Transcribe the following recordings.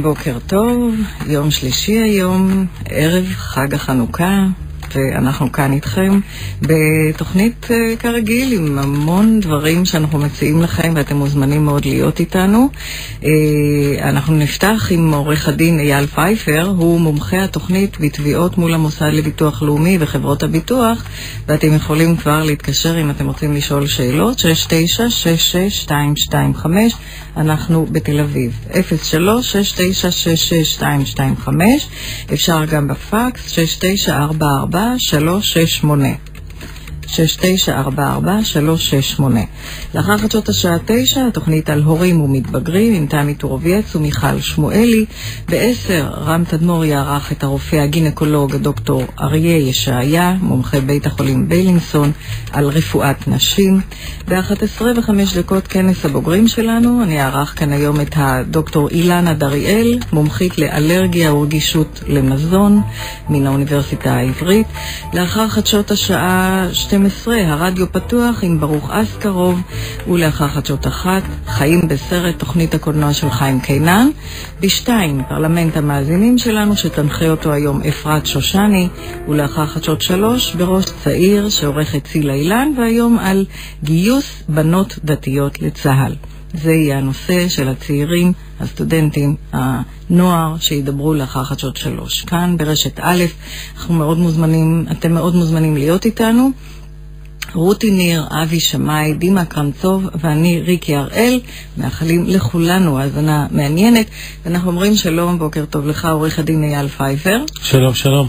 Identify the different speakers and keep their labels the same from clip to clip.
Speaker 1: בוקר טוב, יום שלישי היום, ערב חג החנוכה, ואנחנו כאן איתכם בתוכנית כרגיל עם המון דברים שאנחנו מציעים לכם ואתם מוזמנים מאוד להיות איתנו. אנחנו נפתח עם עורך הדין אייל פייפר, הוא מומחה התוכנית בתביעות מול המוסד לביטוח לאומי וחברות הביטוח, ואתם יכולים כבר להתקשר אם אתם רוצים לשאול שאלות. 6966225, אנחנו בתל אביב, 03-6966-225, אפשר גם בפקס 6944-368 6944-368. לאחר חדשות השעה 9, התוכנית על הורים ומתבגרים עם תמי טורובייץ ומיכל שמואלי. ב-10 רם תדמור יערך את הרופא הגינקולוג דוקטור אריה ישעיה, מומחה בית החולים בילינסון, על רפואת נשים. ב-11:05 כנס הבוגרים שלנו. אני אערך כאן היום את הדוקטור אילנה דריאל, מומחית לאלרגיה ורגישות למזון מן האוניברסיטה העברית. לאחר חדשות השעה 12, הרדיו פתוח עם ברוך אסקרוב, ולאחר חדשות 1, חיים בסרט, תוכנית הקולנוע של חיים קינן. ב-2, פרלמנט המאזינים שלנו שתנחה אותו היום אפרת שושני, ולאחר חדשות 3, בראש צעיר שעורכת צילה אילן, והיום על גיוס בנות דתיות לצהל. זה יהיה הנושא של הצעירים, הסטודנטים, הנוער שידברו לאחר חדשות 3. כאן ברשת א', אנחנו מאוד מוזמנים, אתם מאוד מוזמנים להיות איתנו. רותי ניר, אבי שמאי, דימה קרמצוב ואני ריקי הראל, מאחלים לכולנו האזנה מעניינת, ואנחנו אומרים שלום, בוקר טוב לך עורך הדין אייל פייפר.
Speaker 2: שלום, שלום.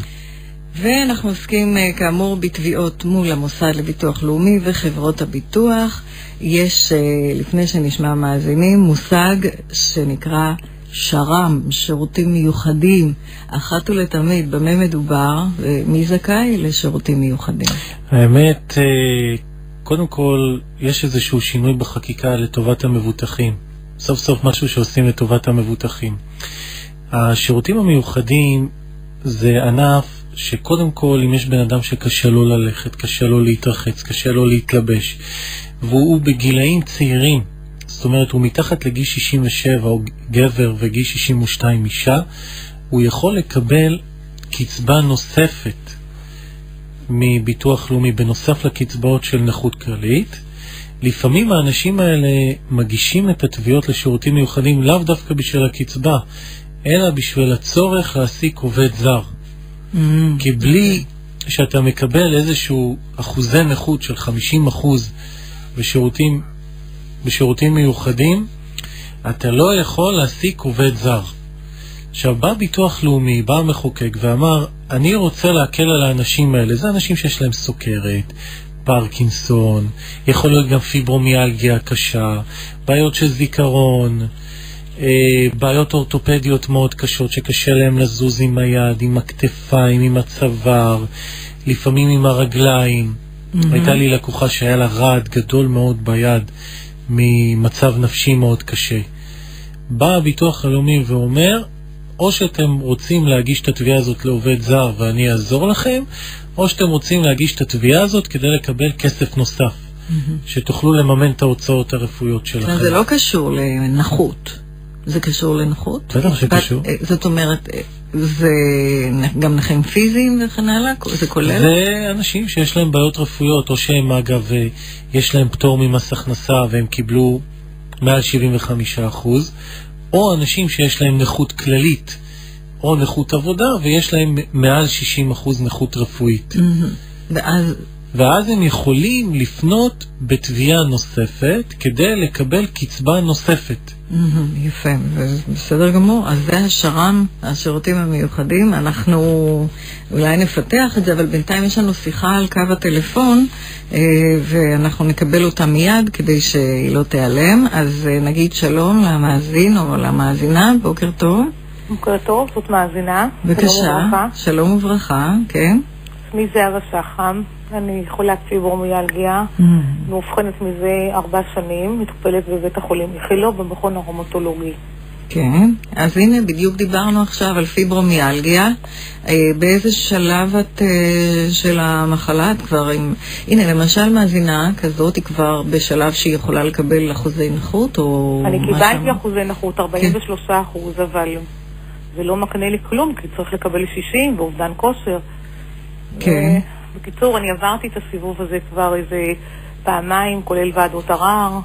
Speaker 1: ואנחנו עוסקים כאמור בתביעות מול המוסד לביטוח לאומי וחברות הביטוח. יש, לפני שנשמע מאזינים, מושג שנקרא שר"ם, שירותים מיוחדים. אחת ולתמיד, במה מדובר ומי זכאי לשירותים מיוחדים?
Speaker 2: האמת, קודם כל, יש איזשהו שינוי בחקיקה לטובת המבוטחים. סוף סוף משהו שעושים לטובת המבוטחים. השירותים המיוחדים זה ענף שקודם כל, אם יש בן אדם שקשה לו ללכת, קשה לו להתרחץ, קשה לו להתלבש, והוא בגילאים צעירים, זאת אומרת, הוא מתחת לגיל 67 או גבר וגיל 62 אישה, הוא יכול לקבל קצבה נוספת מביטוח לאומי בנוסף לקצבאות של נכות כללית. לפעמים האנשים האלה מגישים את התביעות לשירותים מיוחדים לאו דווקא בשביל הקצבה, אלא בשביל הצורך להעסיק עובד זר. כי בלי שאתה מקבל איזשהו אחוזי נכות של 50% בשירותים מיוחדים, אתה לא יכול להעסיק עובד זר. עכשיו בא ביטוח לאומי, בא המחוקק ואמר, אני רוצה להקל על האנשים האלה. זה אנשים שיש להם סוכרת, פרקינסון, יכול להיות גם פיברומיאלגיה קשה, בעיות של זיכרון, בעיות אורתופדיות מאוד קשות שקשה להם לזוז עם היד, עם הכתפיים, עם הצוואר, לפעמים עם הרגליים. הייתה לי לקוחה שהיה לה רעד גדול מאוד ביד ממצב נפשי מאוד קשה. בא הביטוח הלאומי ואומר, או שאתם רוצים להגיש את התביעה הזאת לעובד זר ואני אעזור לכם, או שאתם רוצים להגיש את התביעה הזאת כדי לקבל כסף נוסף, שתוכלו לממן את ההוצאות הרפואיות שלכם.
Speaker 1: זה לא קשור לנכות. זה קשור לנכות?
Speaker 2: בטח שקשור.
Speaker 1: זאת אומרת, זה גם נכים פיזיים וכן הלאה? זה כולל?
Speaker 2: זה אנשים שיש להם בעיות רפואיות, או שהם אגב, יש להם פטור ממס הכנסה והם קיבלו מעל 75%, או אנשים שיש להם נכות כללית, או נכות עבודה, ויש להם מעל 60% נכות רפואית. ואז הם יכולים לפנות בתביעה נוספת כדי לקבל קצבה נוספת.
Speaker 1: יפה, בסדר גמור. אז זה השר"ם, השירותים המיוחדים. אנחנו אולי נפתח את זה, אבל בינתיים יש לנו שיחה על קו הטלפון, ואנחנו נקבל אותה מיד כדי שהיא לא תיעלם. אז נגיד שלום למאזין או למאזינה, בוקר טוב.
Speaker 3: בוקר טוב, זאת מאזינה.
Speaker 1: בבקשה, שלום וברכה, כן.
Speaker 3: שמי זהבה שחם, אני חולת פיברומיאלגיה, מאובחנת מזה 4 שנים, מטופלת בבית החולים איכילוב במכון הרומטולוגי.
Speaker 1: כן, אז הנה בדיוק דיברנו עכשיו על פיברומיאלגיה. באיזה שלב את של המחלה? את כבר הנה למשל מאזינה כזאת היא כבר בשלב שהיא יכולה לקבל אחוזי נכות או...
Speaker 3: אני קיבלתי אחוזי נכות 43%, אבל זה לא מקנה לי כלום, כי צריך לקבל 60 ואובדן כושר.
Speaker 1: כן.
Speaker 3: בקיצור, אני עברתי את הסיבוב הזה כבר איזה פעמיים, כולל ועדות ערר,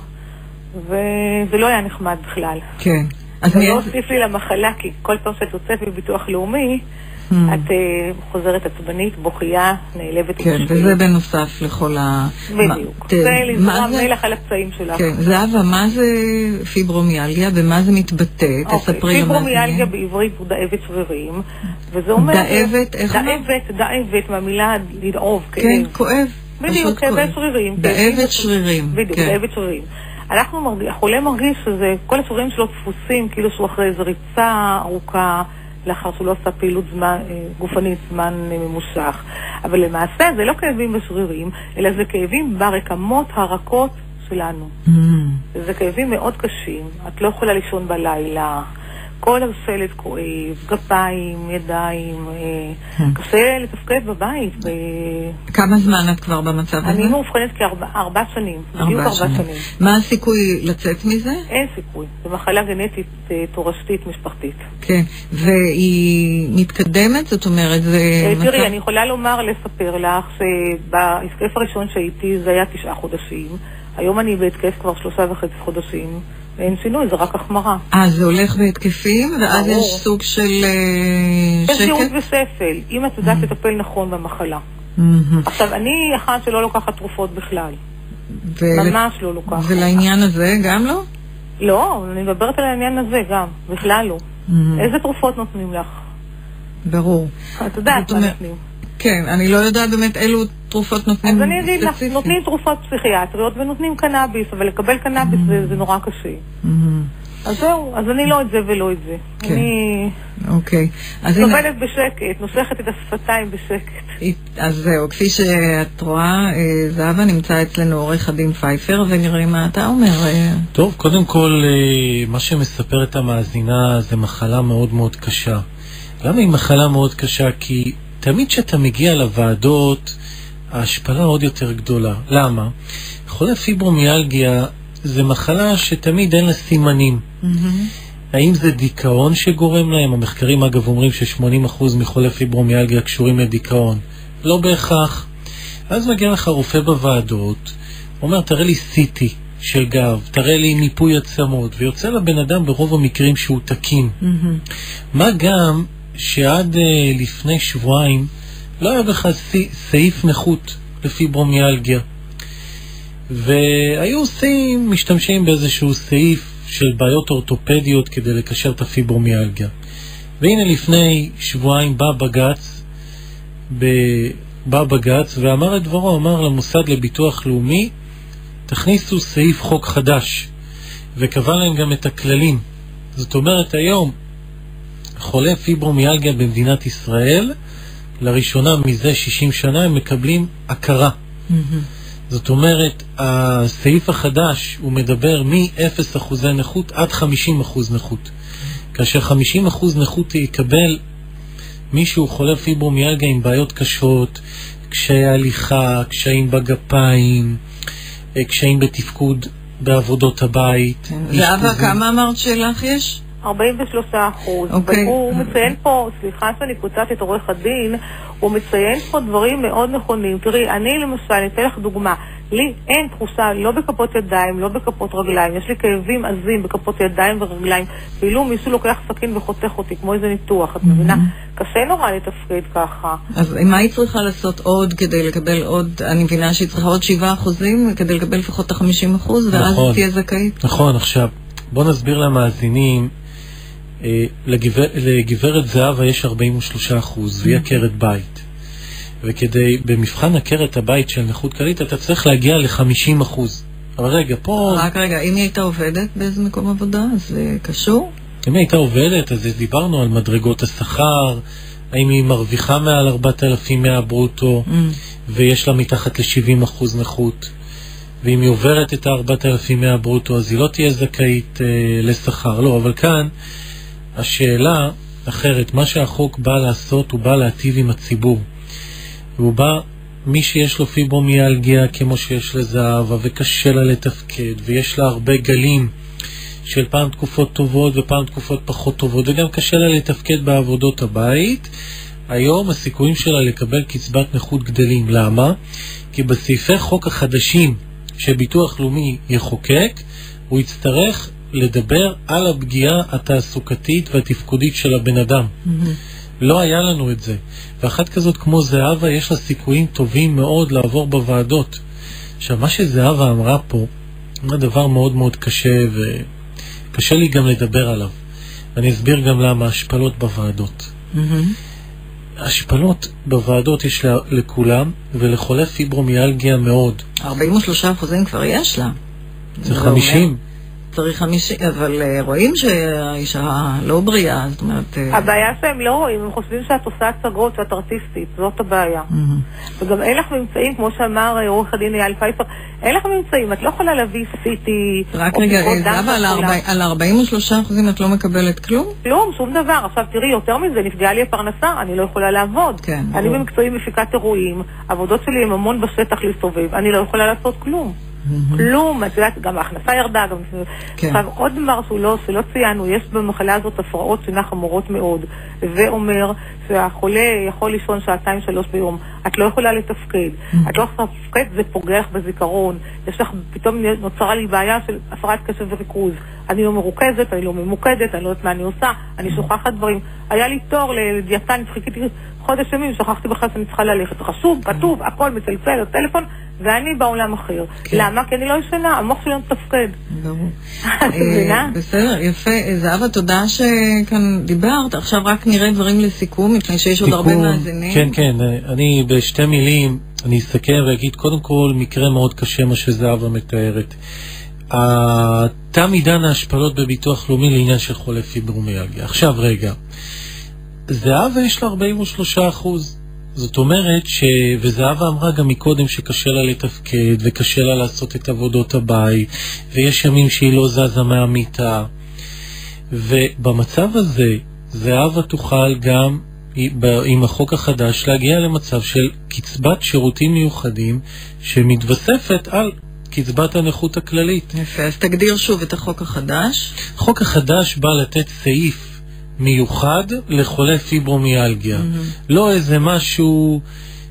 Speaker 3: וזה לא היה נחמד בכלל.
Speaker 1: כן.
Speaker 3: זה לא הוסיף לי למחלה, כי כל פעם שאת יוצאת בביטוח לאומי, את חוזרת עצבנית, בוכייה, נעלבת.
Speaker 1: כן, וזה בנוסף לכל ה...
Speaker 3: בדיוק. זה לזרם מלח על הפצעים שלך.
Speaker 1: כן, זהבה, מה זה פיברומיאלגיה? במה זה מתבטא? תספרי למאזינים.
Speaker 3: פיברומיאלגיה בעברית הוא דאבת שרירים, וזה אומר...
Speaker 1: דאבת, איך אמר?
Speaker 3: דאבת, מהמילה לדעוב.
Speaker 1: כן, כואב.
Speaker 3: בדיוק, כאבי שרירים.
Speaker 1: דאבת שרירים.
Speaker 3: בדיוק, דאבת שרירים. החולה מרגיש שזה, כל השרירים שלו תפוסים, כאילו שהוא אחרי איזו ריצה ארוכה, לאחר שהוא לא עשה פעילות גופנית זמן ממושך. אבל למעשה זה לא כאבים בשרירים, אלא זה כאבים ברקמות הרכות שלנו. זה כאבים מאוד קשים, את לא יכולה לישון בלילה, כל השלד כואב, גפיים, ידיים, קשה לתפקד בבית.
Speaker 1: כמה זמן את כבר במצב הזה?
Speaker 3: אני מאובחנת כ4 שנים, בדיוק 4 שנים.
Speaker 1: מה הסיכוי לצאת מזה?
Speaker 3: אין סיכוי, זו מחלה גנטית תורשתית משפחתית.
Speaker 1: כן, והיא מתקדמת, זאת אומרת, זה...
Speaker 3: תראי, אני יכולה לספר לך שבהתקף הראשון שהייתי זה היה 9 חודשים, היום אני בהתקף כבר 3.5 חודשים. אין שינוי, זה רק החמרה.
Speaker 1: זה הולך בהתקפים, ואז יש סוג של שקט?
Speaker 3: יש שירות וספל, אם את יודעת לטפל נכון במחלה. עכשיו, אני אחד שלא לוקחת תרופות בכלל. ממש לא לוקחת.
Speaker 1: ולעניין הזה גם לא?
Speaker 3: לא, אני מדברת על העניין הזה גם, בכלל לא. איזה תרופות נותנים לך?
Speaker 1: ברור.
Speaker 3: את יודעת מה נותנים.
Speaker 1: כן, אני לא יודעת באמת אילו תרופות נותנים.
Speaker 3: אז אני אגיד לך, נותנים תרופות פסיכיאטריות ונותנים קנאביס, אבל לקבל קנאביס זה נורא קשה. אז זהו, אז אני לא את זה ולא את זה. אני סובלת בשקט, נושכת את השפתיים בשקט.
Speaker 1: אז זהו, כפי שאת רואה, זהבה נמצא אצלנו עורך הדין פייפר, ונראה מה אתה אומר.
Speaker 2: טוב, קודם כל, מה שמספרת המאזינה זה מחלה מאוד מאוד קשה. למה היא מחלה מאוד קשה? כי תמיד שאתה מגיע לוועדות, ההשפלה עוד יותר גדולה. למה? חולה פיברומיאלגיה זה מחלה שתמיד אין לה סימנים. האם זה דיכאון שגורם להם? המחקרים אגב אומרים ש80% מחולי פיברומיאלגיה קשורים לדיכאון. לא בהכרח. אז מגיע לך רופא בוועדות, אומר תראה לי CT של גב, תראה לי ניפוי עצמות, ויוצא לבן אדם ברוב המקרים שהוא תקין. מה גם שעד לפני שבועיים לא היה בכלל סעיף נכות לפיברומיאלגיה, והיו משתמשים באיזשהו סעיף של בעיות אורתופדיות כדי לקשר את הפיברומיאלגיה. והנה לפני שבועיים בא בג"ץ ואמר את דברו, אמר למוסד לביטוח לאומי תכניסו סעיף חוק חדש, וקבע להם גם את הכללים. זאת אומרת היום חולי פיברומיאלגיה במדינת ישראל לראשונה מזה 60 שנה הם מקבלים הכרה. זאת אומרת, הסעיף החדש הוא מדבר מ-0% נכות עד 50% נכות. כאשר 50% נכות יקבל מישהו חולה פיברומיאלגיה עם בעיות קשות, קשיי הליכה, קשיים בגפיים, קשיים בתפקוד בעבודות הבית.
Speaker 1: ואבא, כמה אמרת שלך יש?
Speaker 3: 43%. הוא מציין פה, סליחה שאני קוצת את עורך הדין, הוא מציין פה דברים מאוד נכונים. תראי, אני למשל, אתן לך דוגמה, לי אין תחושה לא בכפות ידיים, לא בכפות רגליים, יש לי כאבים עזים בכפות ידיים ורגליים, ואילו מישהו לוקח סכין וחותך אותי, כמו איזה ניתוח, את מבינה? קשה נורא לתפקד ככה.
Speaker 1: אז מה היא צריכה לעשות עוד כדי לקבל עוד, אני מבינה שהיא צריכה עוד 7% כדי לקבל לפחות 50%, ואז תהיה זכאית?
Speaker 2: נכון, עכשיו, בוא נסביר למאזינים, לגברת זהבה יש 43%, והיא עקרת בית. וכדי, במבחן עקרת הבית של נכות כללית, אתה צריך להגיע ל-50%. אבל רגע, פה...
Speaker 1: רק רגע, אם היא הייתה עובדת באיזה מקום עבודה, אז זה קשור?
Speaker 2: אם היא הייתה עובדת, אז דיברנו על מדרגות השכר, האם היא מרוויחה מעל 4,100 ברוטו, ויש לה מתחת ל-70% נכות. ואם היא עוברת את 4,100 ברוטו, אז היא לא תהיה זכאית לשכר. לא, אבל כאן השאלה אחרת. מה שהחוק בא לעשות, הוא בא להטיב עם הציבור. והוא בא, מי שיש לו פיברומיאלגיה, כמו שיש לזהבה, וקשה לה לתפקד, ויש לה הרבה גלים של פעם תקופות טובות ופעם תקופות פחות טובות, וגם קשה לה לתפקד בעבודות הבית, היום הסיכויים שלה לקבל קצבת נכות גדלים. למה? כי בסעיפי חוק החדשים שביטוח לאומי יחוקק, הוא יצטרך לדבר על הפגיעה התעסוקתית והתפקודית של הבן אדם. לא היה לנו את זה. ואחת כזאת כמו זהבה, יש לה סיכויים טובים מאוד לעבור בוועדות. עכשיו, מה שזהבה אמרה פה, זה דבר מאוד מאוד קשה, וקשה לי גם לדבר עליו. אני אסביר גם למה השפלות בוועדות. השפלות בוועדות יש לכולם, ולחולה פיברומיאלגיה מאוד.
Speaker 1: 43% כבר יש לה.
Speaker 2: זה 50.
Speaker 1: צריך 50, אבל רואים שהאישה לא בריאה, זאת אומרת...
Speaker 3: הבעיה שהם לא רואים, הם חושבים שאת עושה הצגות, שאת ארטיסטית, זאת הבעיה. וגם אין לך ממצאים, כמו שאמר עורך הדין אייל פייפר, אין לך ממצאים, את לא יכולה להביא סיטי...
Speaker 1: רק רגע, זהבה, על 43% את לא מקבלת כלום?
Speaker 3: כלום, שום דבר. עכשיו תראי, יותר מזה, נפגעה לי הפרנסה, אני לא יכולה לעבוד. אני במקצועי מפיקת אירועים, העבודות שלי הם המון בשטח להסתובב, אני לא יכולה לעשות כלום. כלום, את יודעת, גם ההכנסה ירדה, גם... עכשיו, עוד דבר שלא ציינו, יש במחלה הזאת הפרעות שינה חמורות מאוד, ואומר שהחולה יכול לישון 2-3 ביום, את לא יכולה לתפקד, את לא יכולה לתפקד, זה פוגע לך בזיכרון, יש לך, פתאום נוצרה לי בעיה של הפרעת קשב וריכוז, אני לא מרוכזת, אני לא ממוקדת, אני לא יודעת מה אני עושה, אני שוכחת דברים, היה לי תור לדיאטן, חיכיתי חודש ימים, שכחתי בכלל שאני צריכה ללכת, חשוב, כתוב, הכל מצלצל, הטלפון, ואני בעולם אחר. למה? כי אני לא ישנה, המוח שלי לא מתפקד.
Speaker 1: בסדר, יפה. זהבה, תודה שכאן דיברת. עכשיו רק נראה דברים לסיכום, מפני שיש עוד הרבה מאזינים.
Speaker 2: כן, כן. אני בשתי מילים, אני אסכם ואגיד, קודם כל, מקרה מאוד קשה מה שזהבה מתארת. תם עידן ההשפלות בביטוח לאומי לעניין של חולה פיברומיאלגיה. עכשיו רגע, זהבה יש לה 43%. זאת אומרת וזהבה אמרה גם מקודם שקשה לה לתפקד וקשה לה לעשות את עבודות הבית, ויש ימים שהיא לא זזה מהמיטה, ובמצב הזה זהבה תוכל גם עם החוק החדש להגיע למצב של קצבת שירותים מיוחדים שמתווספת על קצבת הנכות הכללית.
Speaker 1: יפה, אז תגדיר שוב את החוק החדש.
Speaker 2: החוק החדש בא לתת סעיף מיוחד לחולה פיברומיאלגיה. לא איזה משהו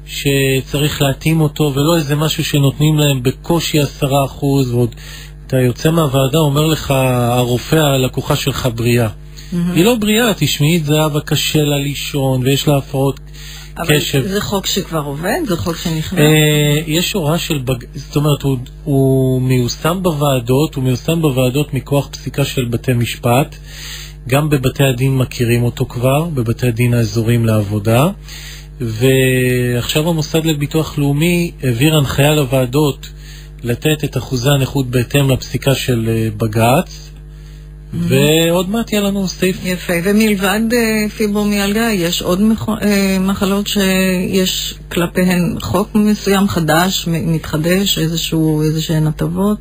Speaker 2: שצריך להתאים אותו, ולא איזה משהו שנותנים להם בקושי 10%, ועוד אתה יוצא מהוועדה, אומר לך הרופא הלקוחה שלך בריאה. היא לא בריאה, תשמעי את זהבה, קשה לה לישון, ויש לה הפרעות קשב.
Speaker 1: אבל זה חוק שכבר עובד? זה חוק שנכנס?
Speaker 2: יש הוראה של זאת אומרת, הוא מיושם בוועדות, הוא מיושם בוועדות מכוח פסיקה של בתי משפט, גם בבתי הדין מכירים אותו כבר, בבתי הדין האזוריים לעבודה, ועכשיו המוסד לביטוח לאומי העביר הנחיה לוועדות לתת את אחוזי הנכות בהתאם לפסיקה של בג"ץ, ועוד מעט יהיה לנו סעיף.
Speaker 1: יפה, ומלבד פיברומיאלגיה יש עוד מחלות שיש כלפיהן חוק מסוים חדש, מתחדש, איזשהן הטבות?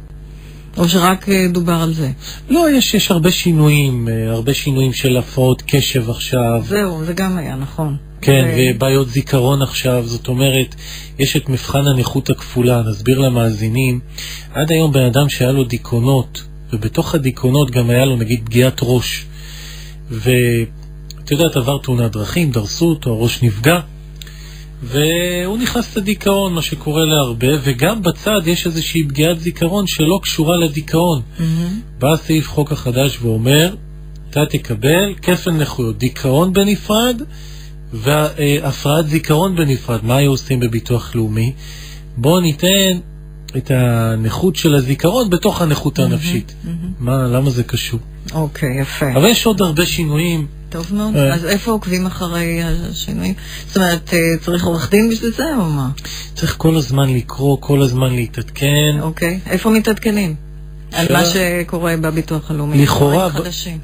Speaker 1: או שרק דובר על זה?
Speaker 2: לא, יש הרבה שינויים של הפרעות קשב עכשיו.
Speaker 1: זהו, זה גם היה, נכון.
Speaker 2: כן, ובעיות זיכרון עכשיו, זאת אומרת, יש את מבחן הנכות הכפולה, נסביר למאזינים, עד היום בן אדם שהיה לו דיכאונות, ובתוך הדיכאונות גם היה לו נגיד פגיעת ראש, ואתה יודעת, עבר תאונת דרכים, דרסו אותו, הראש נפגע, והוא נכנס לדיכאון, מה שקורה להרבה, וגם בצד יש איזושהי פגיעת זיכרון שלא קשורה לדיכאון. בא סעיף חוק החדש ואומר, אתה תקבל כפל נכויות, דיכאון בנפרד והפרעת זיכרון בנפרד. מה היו עושים בביטוח לאומי? בוא ניתן את הנכות של הזיכרון בתוך הנכות הנפשית. למה זה קשור?
Speaker 1: אוקיי, יפה.
Speaker 2: אבל יש עוד הרבה שינויים.
Speaker 1: טוב מאוד. אז איפה עוקבים אחרי השינויים? זאת אומרת, צריך עורך דין בשביל זה או מה?
Speaker 2: צריך כל הזמן לקרוא, כל הזמן להתעדכן.
Speaker 1: אוקיי. איפה מתעדכנים? על מה שקורה בביטוח הלאומי.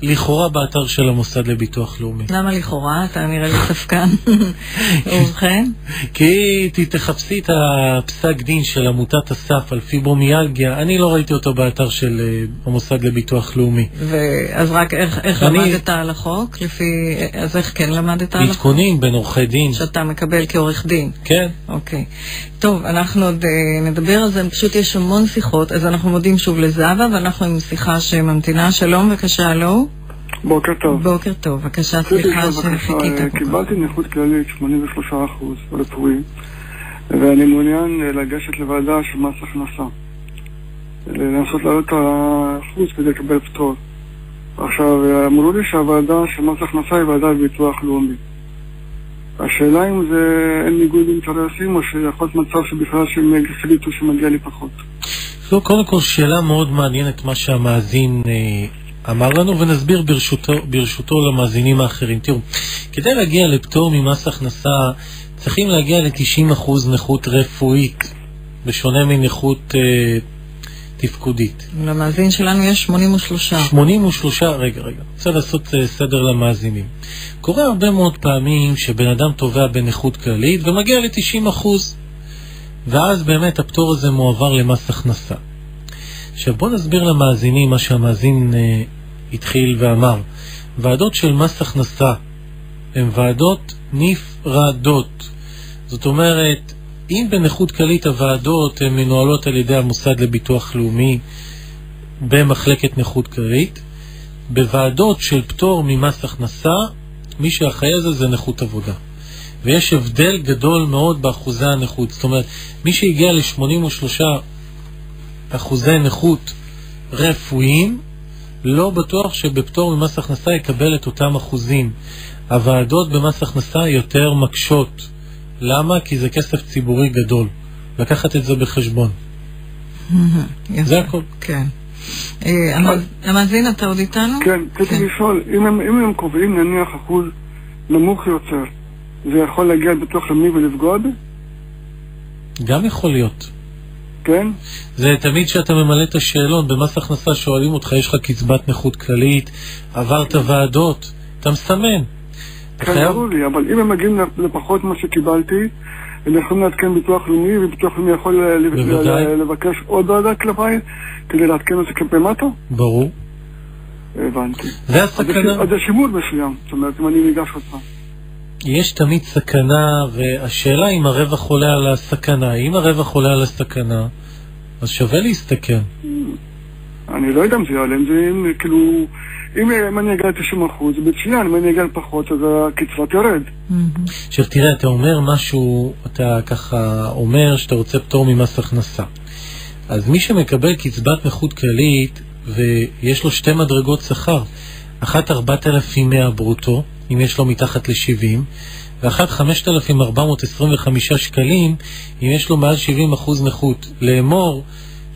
Speaker 2: לכאורה באתר של המוסד לביטוח לאומי.
Speaker 1: למה לכאורה? אתה נראה לי ספקן. ובכן?
Speaker 2: כי תחפשי את הפסק דין של עמותת אסף על פיברומיאלגיה, אני לא ראיתי אותו באתר של המוסד לביטוח לאומי.
Speaker 1: אז רק איך למדת על החוק? אז איך כן למדת על החוק?
Speaker 2: עדכונים בין עורכי דין.
Speaker 1: שאתה מקבל כעורך דין.
Speaker 2: כן.
Speaker 1: אוקיי. טוב, אנחנו עוד נדבר על זה, פשוט יש המון שיחות, אז אנחנו מודים שוב לזהבה, ואנחנו עם שיחה שממתינה. שלום, בבקשה, לא?
Speaker 4: בוקר טוב.
Speaker 1: בוקר טוב, בבקשה, סליחה שחיכית.
Speaker 4: קיבלתי נכות כללית 83% רפואי, ואני מעוניין לגשת לוועדה של מס הכנסה, לנסות לעלות את האחוז כדי לקבל פטור. עכשיו, אמרו לי שהוועדה של מס הכנסה היא ועדה בביטוח לאומי. השאלה אם זה אין ניגוד אינטרסים או שיכול להיות מצב שבכלל שחליטו שמגיע לי פחות.
Speaker 2: זו קודם כל שאלה מאוד מעניינת מה שהמאזין אמר לנו, ונסביר ברשותו למאזינים האחרים. תראו, כדי להגיע לפטור ממס הכנסה צריכים להגיע ל-90% נכות רפואית, בשונה מנכות תפקודית.
Speaker 1: למאזין שלנו יש 83.
Speaker 2: 83, רגע. רוצה לעשות סדר למאזינים. קורה הרבה מאוד פעמים שבן אדם תובע בנכות כללית ומגיע ל-90%, ואז באמת הפטור הזה מועבר למס הכנסה. עכשיו בוא נסביר למאזינים מה שהמאזין התחיל ואמר. ועדות של מס הכנסה הן ועדות נפרדות. זאת אומרת, אם בנכות כללית הוועדות הן מנוהלות על ידי המוסד לביטוח לאומי במחלקת נכות כללית, בוועדות של פטור ממס הכנסה מי שאחראי על זה נכות עבודה. ויש הבדל גדול מאוד באחוזי הנכות. זאת אומרת, מי שהגיע ל-83% נכות רפואיים, לא בטוח שבפטור ממס הכנסה יקבל את אותם אחוזים. הוועדות במס הכנסה יותר מקשות. למה? כי זה כסף ציבורי גדול. לקחת את זה בחשבון. זה הכל.
Speaker 1: כן. המאזין, אתה עוד איתנו?
Speaker 4: כן, צריך לשאול, אם הם קובעים נניח אחוז נמוך יותר, זה יכול להגיע בתוך לאומי ולפגוע בי?
Speaker 2: גם יכול להיות.
Speaker 4: כן?
Speaker 2: זה תמיד שאתה ממלא את השאלון, במס הכנסה שואלים אותך, יש לך קצבת נכות כללית, עברת ועדות, אתה מסמן.
Speaker 4: כן, ברור לי, אבל אם הם מגיעים לפחות מה שקיבלתי, הם יכולים להתקן ביטוח לאומי, וביטוח לאומי יכול לבקש עוד ועדה כלפיי, כדי להתקן את זה כלפי מטה?
Speaker 2: ברור.
Speaker 4: הבנתי.
Speaker 2: זה הסכנה.
Speaker 4: אז זה שימור מסוים, זאת אומרת, אם אני ניגש אותך.
Speaker 2: יש תמיד סכנה, והשאלה אם הרווח עולה על הסכנה. אם הרווח עולה על הסכנה, אז שווה להסתכן.
Speaker 4: אני לא יודע אם זה יעלה, אם זה כאילו, אם אני אגע 90%, זה מצוין, אם אני אגע פחות, אז הקצבה תרד.
Speaker 2: עכשיו תראה, אתה אומר משהו, אתה ככה אומר שאתה רוצה פטור ממס הכנסה. אז מי שמקבל קצבת נכות כללית, ויש לו שתי מדרגות שכר, אחת 4,100 ברוטו, אם יש לו מתחת ל-70, ואחת 5,425 שקלים, אם יש לו מעל 70% נכות. לאמור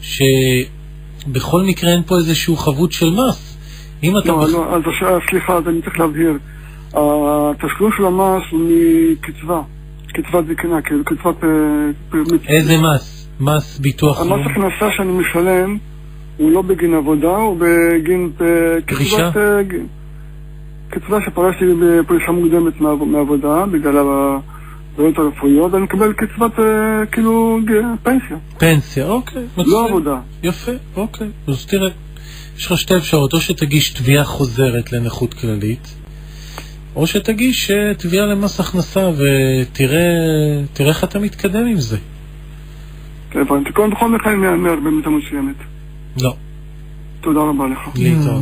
Speaker 2: שבכל מקרה אין פה איזשהו חבות של מס.
Speaker 4: לא, אז סליחה, אז אני צריך להבהיר. התשלום של המס הוא מקצבה, קצבת זקנה, כאילו קצבת...
Speaker 2: איזה מס? מס ביטוח?
Speaker 4: המס הכנסה שאני משלם הוא לא בגין עבודה, הוא בגין... קצבה שפרשתי בפרישה מוקדמת מעבודה בגלל הבעיות הרפואיות, אני מקבל קצבת כאילו פנסיה.
Speaker 2: פנסיה, אוקיי.
Speaker 4: לא עבודה.
Speaker 2: יפה, אוקיי. אז תראה, יש לך שתי אפשרות, או שתגיש תביעה חוזרת לנכות כללית, או שתגיש תביעה למס הכנסה ותראה איך אתה מתקדם עם זה.
Speaker 4: הבנתי, בכל מקרה אני אאמר במידה מסוימת.
Speaker 2: לא.
Speaker 4: תודה רבה לך.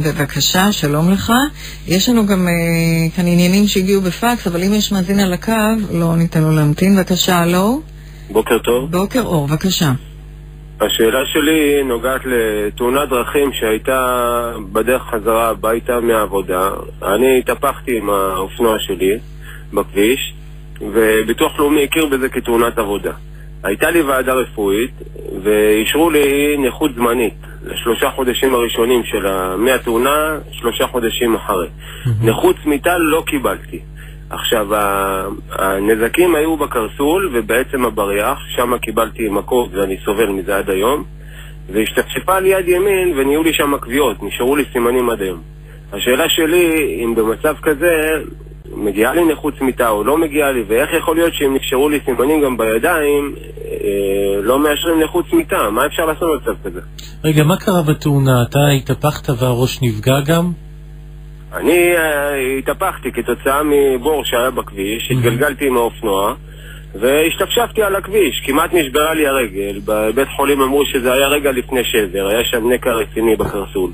Speaker 1: בבקשה, שלום לך. יש לנו גם כאן עניינים שהגיעו בפקס, אבל אם יש מאזין על הקו, לא ניתן לו להמתין. בבקשה, לא?
Speaker 5: בוקר טוב.
Speaker 1: בוקר אור, בבקשה.
Speaker 5: השאלה שלי נוגעת לתאונת דרכים שהייתה בדרך חזרה הביתה מהעבודה. אני התהפכתי עם האופנוע שלי בכביש, וביטוח לאומי הכיר בזה כתאונת עבודה. הייתה לי ועדה רפואית, ואישרו לי נכות זמנית ל3 חודשים הראשונים של מהתאונה, 3 חודשים אחרי. נכות צמיתה לא קיבלתי. עכשיו, הנזקים היו בקרסול ובעצם הבריח, שם קיבלתי מכות ואני סובל מזה עד היום. והשתפשפה לי יד ימין ונהיו לי שם קביעות, נשארו לי סימנים עד היום. השאלה שלי, אם במצב כזה מגיעה לי נכות צמיתה או לא מגיעה לי, ואיך יכול להיות שאם נשארו לי סימנים גם בידיים, לא מאשרים נכות צמיתה? מה אפשר לעשות במצב כזה?
Speaker 2: רגע, מה קרה בתאונה? אתה התהפכת והראש נפגע גם?
Speaker 5: אני התהפכתי כתוצאה מבור שהיה בכביש, התגלגלתי עם האופנוע והשתפשפתי על הכביש, כמעט נשברה לי הרגל. בבית חולים אמרו שזה היה רגע לפני שבר, היה שם נקע רציני בקרסול,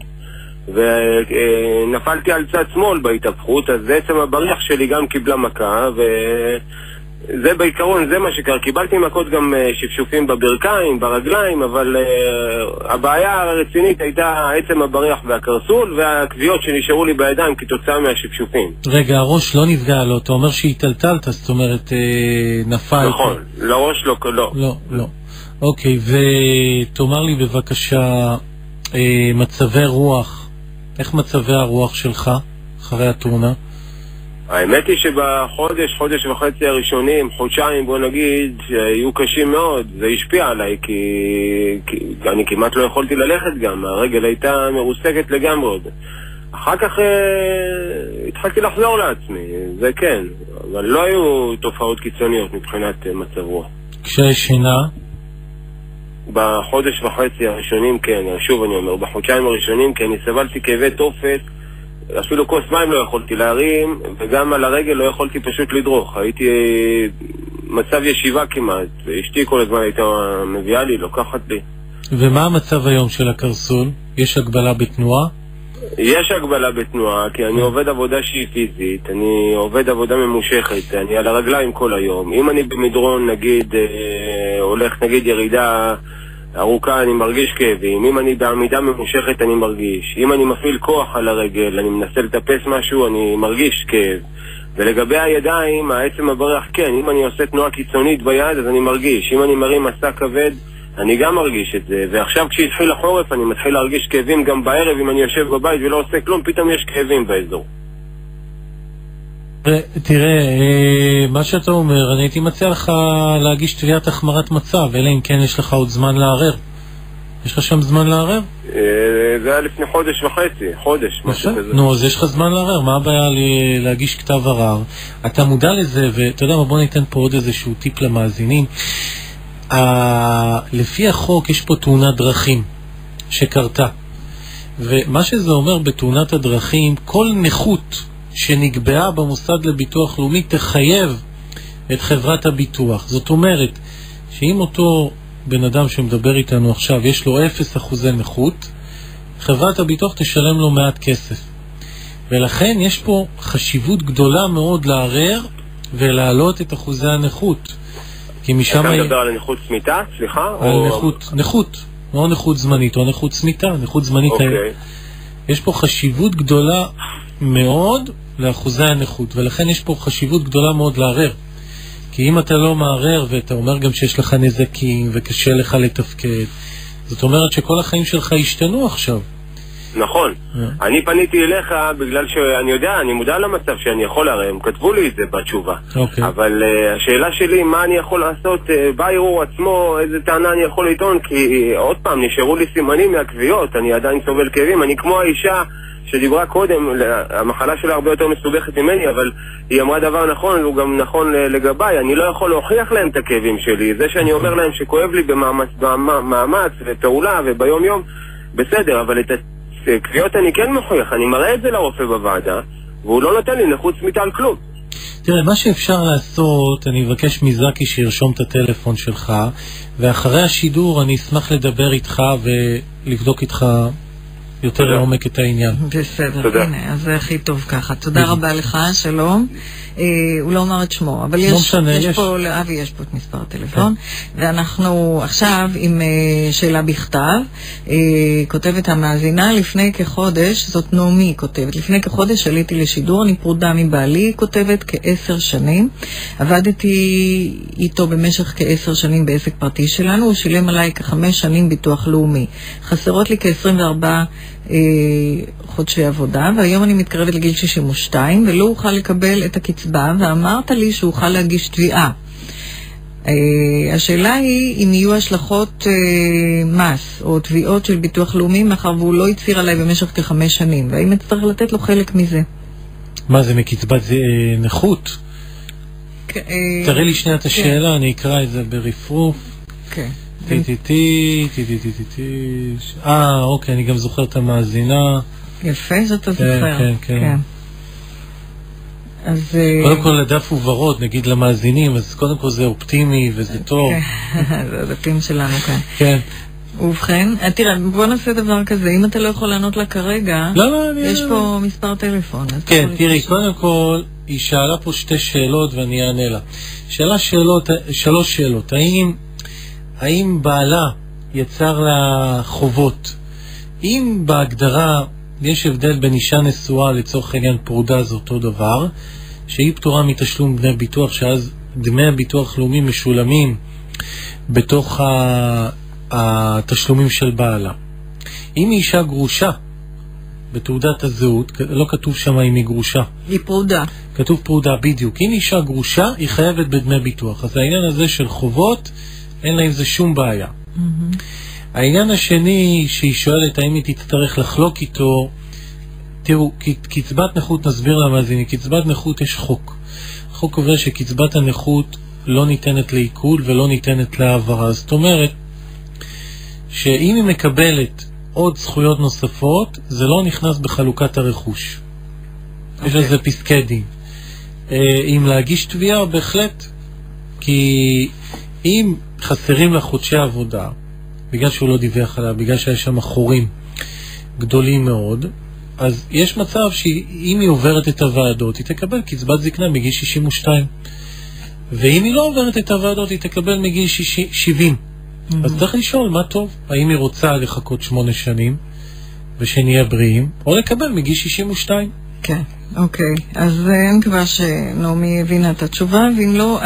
Speaker 5: ונפלתי על צד שמאל בהתהפכות, אז בעצם הבריח שלי גם קיבלה מכה, וזה בעיקרון, זה מה שקרה. קיבלתי מכות גם שפשופים בברכיים, ברגליים, אבל הבעיה הרצינית הייתה עצם הבריח והקרסול והקביעות שנשארו לי בידיים כתוצאה מהשפשופים.
Speaker 2: רגע, הראש לא נפגע לו, אתה אומר שהתלתלת, זאת אומרת נפל.
Speaker 5: נכון, לראש לא.
Speaker 2: לא. אוקיי, ותאמר לי בבקשה מצבי רוח, איך מצבי הרוח שלך אחרי התאונה?
Speaker 5: האמת היא חודש וחצי הראשונים, חודשיים בוא נגיד, היו קשים מאוד. זה השפיע עליי כי אני כמעט לא יכולתי ללכת גם, הרגל הייתה מרוסקת לגמרי עוד. אחר כך התחלתי לחזור לעצמי, זה כן, אבל לא היו תופעות קיצוניות מבחינת מצב רוח.
Speaker 2: כשישנה?
Speaker 5: בחודש וחצי הראשונים כן, שוב אני אומר, בחודשיים הראשונים כן, אני סבלתי כאבי תופת, אפילו כוס מים לא יכולתי להרים, וגם על הרגל לא יכולתי פשוט לדרוך, הייתי מצב ישיבה כמעט, ואשתי כל הזמן הייתה מביאה לי, לוקחת לי.
Speaker 2: ומה המצב היום של הקרסול? יש הגבלה בתנועה?
Speaker 5: יש הגבלה בתנועה, כי אני עובד עבודה שהיא פיזית, אני עובד עבודה ממושכת, אני על הרגליים כל היום. אם אני במדרון נגיד, הולך נגיד ירידה ארוכה, אני מרגיש כאבים. אם אני בעמידה ממושכת אני מרגיש. אם אני מפעיל כוח על הרגל, אני מנסה לטפס משהו, אני מרגיש כאב. ולגבי הידיים, העצם הבריח כן, אם אני עושה תנועה קיצונית ביד אז אני מרגיש. אם אני מרים מסע כבד אני גם מרגיש את זה, ועכשיו כשהתחיל החורף אני מתחיל להרגיש כאבים גם בערב. אם אני יושב בבית ולא עושה כלום, פתאום יש כאבים באזור.
Speaker 2: תראה, מה שאתה אומר, אני הייתי מציע לך להגיש תביעת החמרת מצב, אלא אם כן יש לך עוד זמן לערער. יש לך שם זמן לערער?
Speaker 5: זה היה לפני חודש וחצי, משהו כזה.
Speaker 2: נו, אז יש לך זמן לערער, מה הבעיה להגיש כתב ערר? אתה מודע לזה, ואתה יודע מה, בוא ניתן פה עוד איזשהו טיפ למאזינים. לפי החוק יש פה תאונת דרכים שקרתה, ומה שזה אומר בתאונת הדרכים, כל נכות שנקבעה במוסד לביטוח לאומי תחייב את חברת הביטוח. זאת אומרת שאם אותו בן אדם שמדבר איתנו עכשיו יש לו 0% נכות, חברת הביטוח תשלם לו מעט כסף, ולכן יש פה חשיבות גדולה מאוד לערער ולהעלות את אחוזי הנכות.
Speaker 5: אתה מדבר על נכות צמיתה? סליחה?
Speaker 2: על נכות, לא נכות זמנית או נכות צמיתה, נכות זמנית. יש פה חשיבות גדולה מאוד לאחוזי הנכות, ולכן יש פה חשיבות גדולה מאוד לערער. כי אם אתה לא מערער ואתה אומר גם שיש לך נזקים וקשה לך לתפקד, זאת אומרת שכל החיים שלך השתנו עכשיו.
Speaker 5: נכון. אני פניתי אליך בגלל שאני יודע, אני מודע למצב שאני יכול לערער, הם כתבו לי את זה בתשובה. אבל השאלה שלי, מה אני יכול לעשות בערעור עצמו, איזה טענה אני יכול לטעון, כי עוד פעם נשארו לי סימנים מהקביעות, אני עדיין סובל כאבים, אני כמו האישה שדיברה קודם, המחלה שלה הרבה יותר מסובכת ממני, אבל היא אמרה דבר נכון, והוא גם נכון לגביי. אני לא יכול להוכיח להם את הכאבים שלי. זה שאני אומר להם שכואב לי במאמץ ופעולה וביום יום, בסדר, אבל את הקביעות אני כן מוכיח, אני מראה את זה לרופא בוועדה, והוא לא נותן לי נכות צמיתה על כלום.
Speaker 2: תראה, מה שאפשר לעשות, אני אבקש מזקי שירשום את הטלפון שלך, ואחרי השידור אני אשמח לדבר איתך ולבדוק איתך יותר לעומק את העניין.
Speaker 1: בסדר, הנה, אז זה הכי טוב ככה. תודה רבה לך, שלום. הוא לא אומר את שמו, אבל יש פה, לאבי יש פה את מספר הטלפון, ואנחנו עכשיו עם שאלה בכתב. כותבת המאזינה, לפני כחודש, זאת נעמי כותבת, לפני כחודש עליתי לשידור, אני פרודה מבעלי, כותבת כ10 שנים, עבדתי איתו במשך כ10 שנים בעסק פרטי שלנו, הוא שילם עליי כ5 שנים ביטוח לאומי, חסרות לי כ24 חודשי עבודה, והיום אני מתקרבת לגיל 62 ולא אוכל לקבל את הקצבה, ואמרת לי שאוכל להגיש תביעה. השאלה היא אם יהיו השלכות מס או תביעות של ביטוח לאומי, מאחר והוא לא הצהיר עליי במשך כ5 שנים, והאם אצטרך לתת לו חלק מזה?
Speaker 2: מה זה, מקצבת נכות? תראה לי שנייה את השאלה, אני אקרא את זה ברפרוף.
Speaker 1: כן.
Speaker 2: אוקיי, אני גם זוכר את המאזינה.
Speaker 1: יפה שאתה זוכר.
Speaker 2: כן.
Speaker 1: אז
Speaker 2: קודם כל לדף וברוד, נגיד למאזינים, אז קודם כל זה אופטימי וזה טוב.
Speaker 1: זה הדפים שלנו כאן.
Speaker 2: כן.
Speaker 1: ובכן, תראה, בוא נעשה דבר כזה, אם אתה לא יכול לענות לה כרגע, יש פה מספר טלפון.
Speaker 2: כן, תראי, קודם כל, היא שאלה פה 2 שאלות ואני אענה לה. 3 שאלות, האם בעלה יצר לה חובות? אם בהגדרה יש הבדל בין אישה נשואה לצורך העניין פרודה, זה אותו דבר, שהיא פטורה מתשלום דמי ביטוח, שאז דמי הביטוח לאומי משולמים בתוך התשלומים של בעלה. אם היא אישה גרושה, בתעודת הזהות, לא כתוב שם אם היא גרושה.
Speaker 1: היא פרודה.
Speaker 2: כתוב פרודה, בדיוק. אם היא אישה גרושה, היא חייבת בדמי ביטוח. אז העניין הזה של חובות, אין לה עם זה שום בעיה. העניין השני שהיא שואלת האם היא תצטרך לחלוק איתו, תראו, קצבת נכות, נסביר למאזינים, קצבת נכות יש חוק. החוק קובע שקצבת הנכות לא ניתנת לעיכול ולא ניתנת להעברה. זאת אומרת, שאם היא מקבלת עוד זכויות נוספות, זה לא נכנס בחלוקת הרכוש. יש לזה פסקי דין. אם להגיש תביעה, בהחלט, כי אם חסרים לה חודשי עבודה, בגלל שהוא לא דיווח עליה, בגלל שיש שם חורים גדולים מאוד, אז יש מצב שאם היא עוברת את הוועדות, היא תקבל קצבת זקנה מגיל 62. ואם היא לא עוברת את הוועדות, היא תקבל מגיל 70. אז צריך לשאול מה טוב, האם היא רוצה לחכות 8 שנים, ושנהיה בריאים, או לקבל מגיל 62.
Speaker 1: כן, אוקיי. אז אני מקווה שנעמי הבינה את התשובה, ואם לא,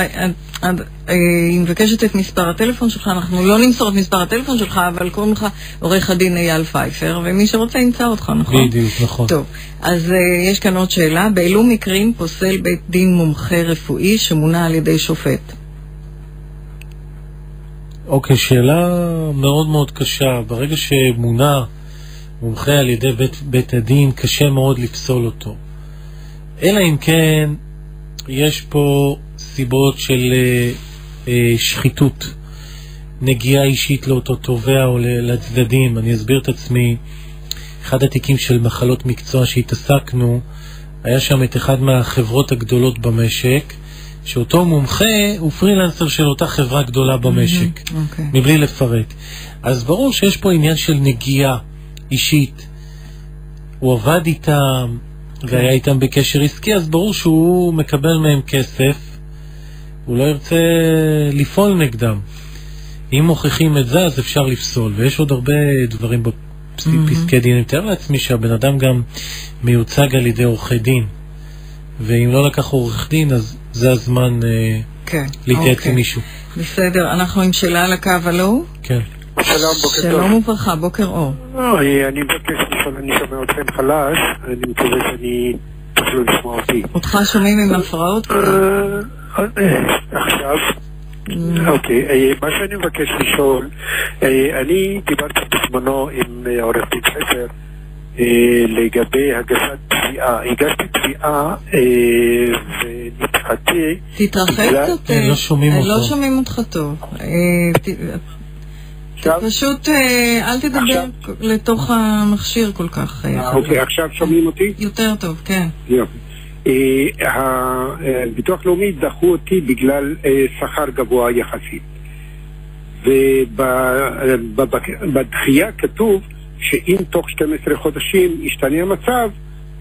Speaker 1: היא מבקשת את מספר הטלפון שלך, אנחנו לא נמסור את מספר הטלפון שלך, אבל קוראים לך עורך הדין אייל פייפר, ומי שרוצה ימצא אותך, נכון?
Speaker 2: בדיוק, נכון.
Speaker 1: טוב, אז יש כאן עוד שאלה, באילו מקרים פוסל בית דין מומחה רפואי שמונה על ידי שופט?
Speaker 2: אוקיי, שאלה מאוד מאוד קשה. ברגע שמונה מומחה על ידי בית הדין, קשה מאוד לפסול אותו. אלא אם כן, יש פה סיבות של שחיתות, נגיעה אישית לאותו תובע או לצדדים. אני אסביר את עצמי. אחד התיקים של מחלות מקצוע שהתעסקנו, היה שם את אחד מהחברות הגדולות במשק, שאותו מומחה הוא פרילנסר של אותה חברה גדולה במשק, מבלי לפרט. אז ברור שיש פה עניין של נגיעה אישית. הוא עבד איתם והיה איתם בקשר עסקי, אז ברור שהוא מקבל מהם כסף, הוא לא ירצה לפעול נגדם. אם מוכיחים את זה, אז אפשר לפסול, ויש עוד הרבה דברים בפסקי דין. אני מתאר לעצמי שהבן אדם גם מיוצג על ידי עורכי דין, ואם לא לקח עורך דין, אז זה הזמן להתייעץ עם מישהו.
Speaker 1: בסדר, אנחנו עם שאלה על הקו, הלו?
Speaker 2: כן.
Speaker 6: שלום, בוקר טוב.
Speaker 1: שלום וברכה, בוקר אור.
Speaker 6: אני מבקש לשאול, אני שומע אתכם חלש, אני מקווה שאני תוכלו לשמוע אותי.
Speaker 1: אותך שומעים עם הפרעות?
Speaker 6: עכשיו, אוקיי, מה שאני מבקש לשאול, אני דיברתי בזמנו עם עורך דין פייפר לגבי הגשת תביעה. הגשתי תביעה ונדחתי.
Speaker 1: תתרחק קצת,
Speaker 2: לא שומעים אותו.
Speaker 1: לא שומעים אותך טוב. פשוט אל תדבר לתוך המכשיר כל כך.
Speaker 6: אוקיי, עכשיו שומעים אותי?
Speaker 1: יותר טוב, כן.
Speaker 6: הביטוח לאומי דחו אותי בגלל שכר גבוה יחסית. ובדחייה כתוב שאם תוך 12 חודשים ישתנה המצב,